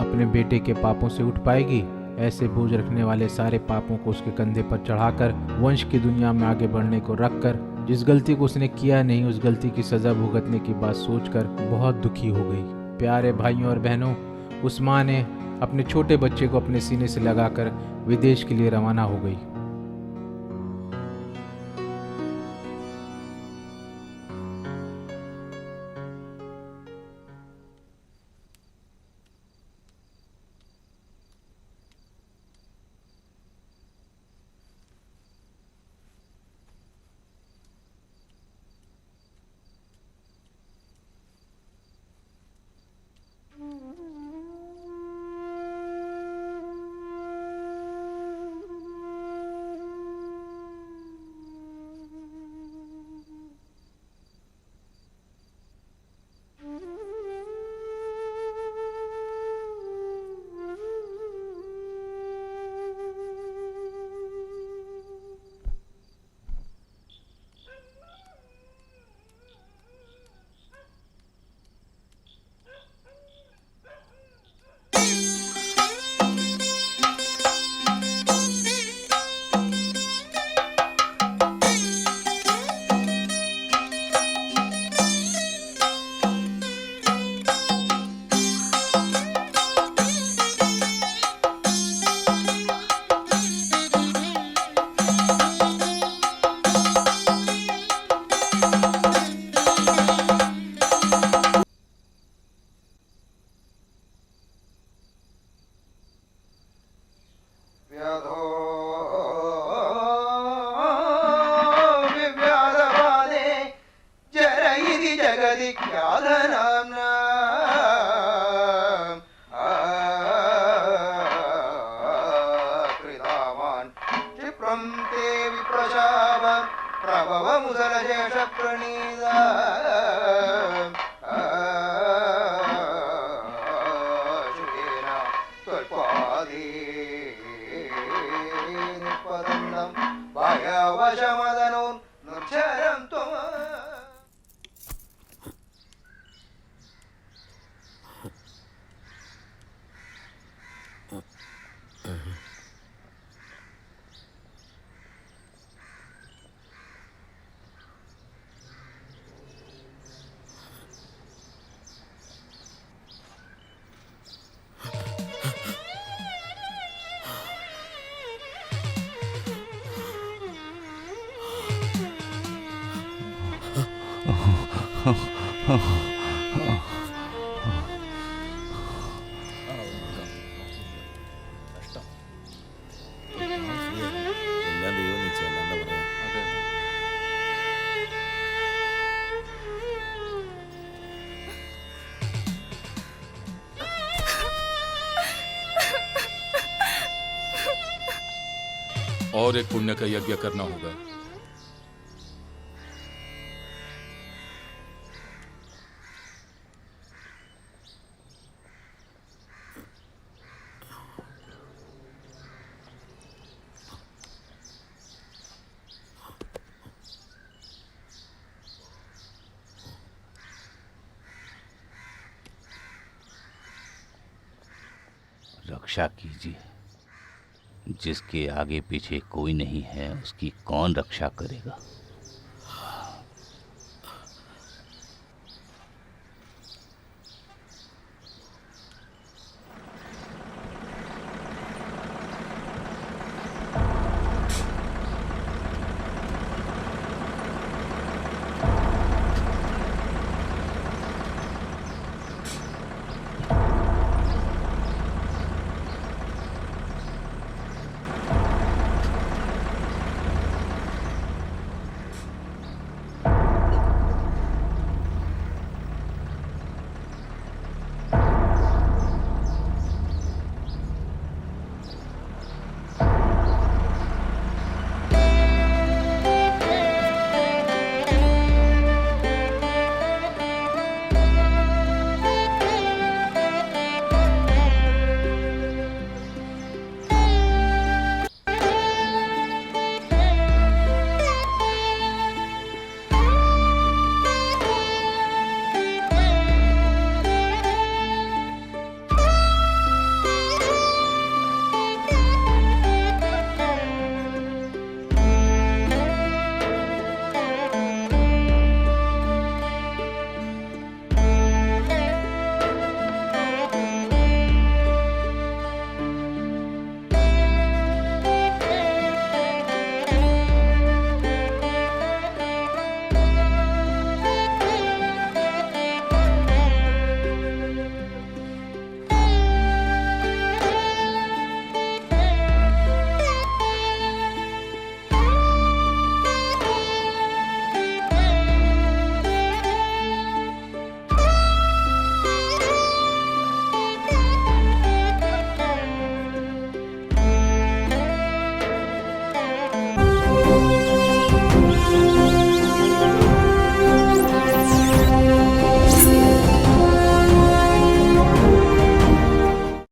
अपने बेटे के पापों से उठ पाएगी? ऐसे बोझ रखने वाले सारे पापों को उसके कंधे पर चढ़ाकर वंश की दुनिया में आगे बढ़ने को रखकर जिस गलती को उसने किया नहीं, उस गलती की सजा भुगतने की बात सोचकर बहुत दुखी हो गई। प्यारे भाइयों और बहनों, उस माँ ने अपने छोटे बच्चे को अपने सीने से लगाकर विदेश के लिए रवाना हो गई।
और एक पुण्य का यज्ञ करना होगा।
रक्षा कीजिए, जिसके आगे पीछे कोई नहीं है उसकी कौन रक्षा करेगा।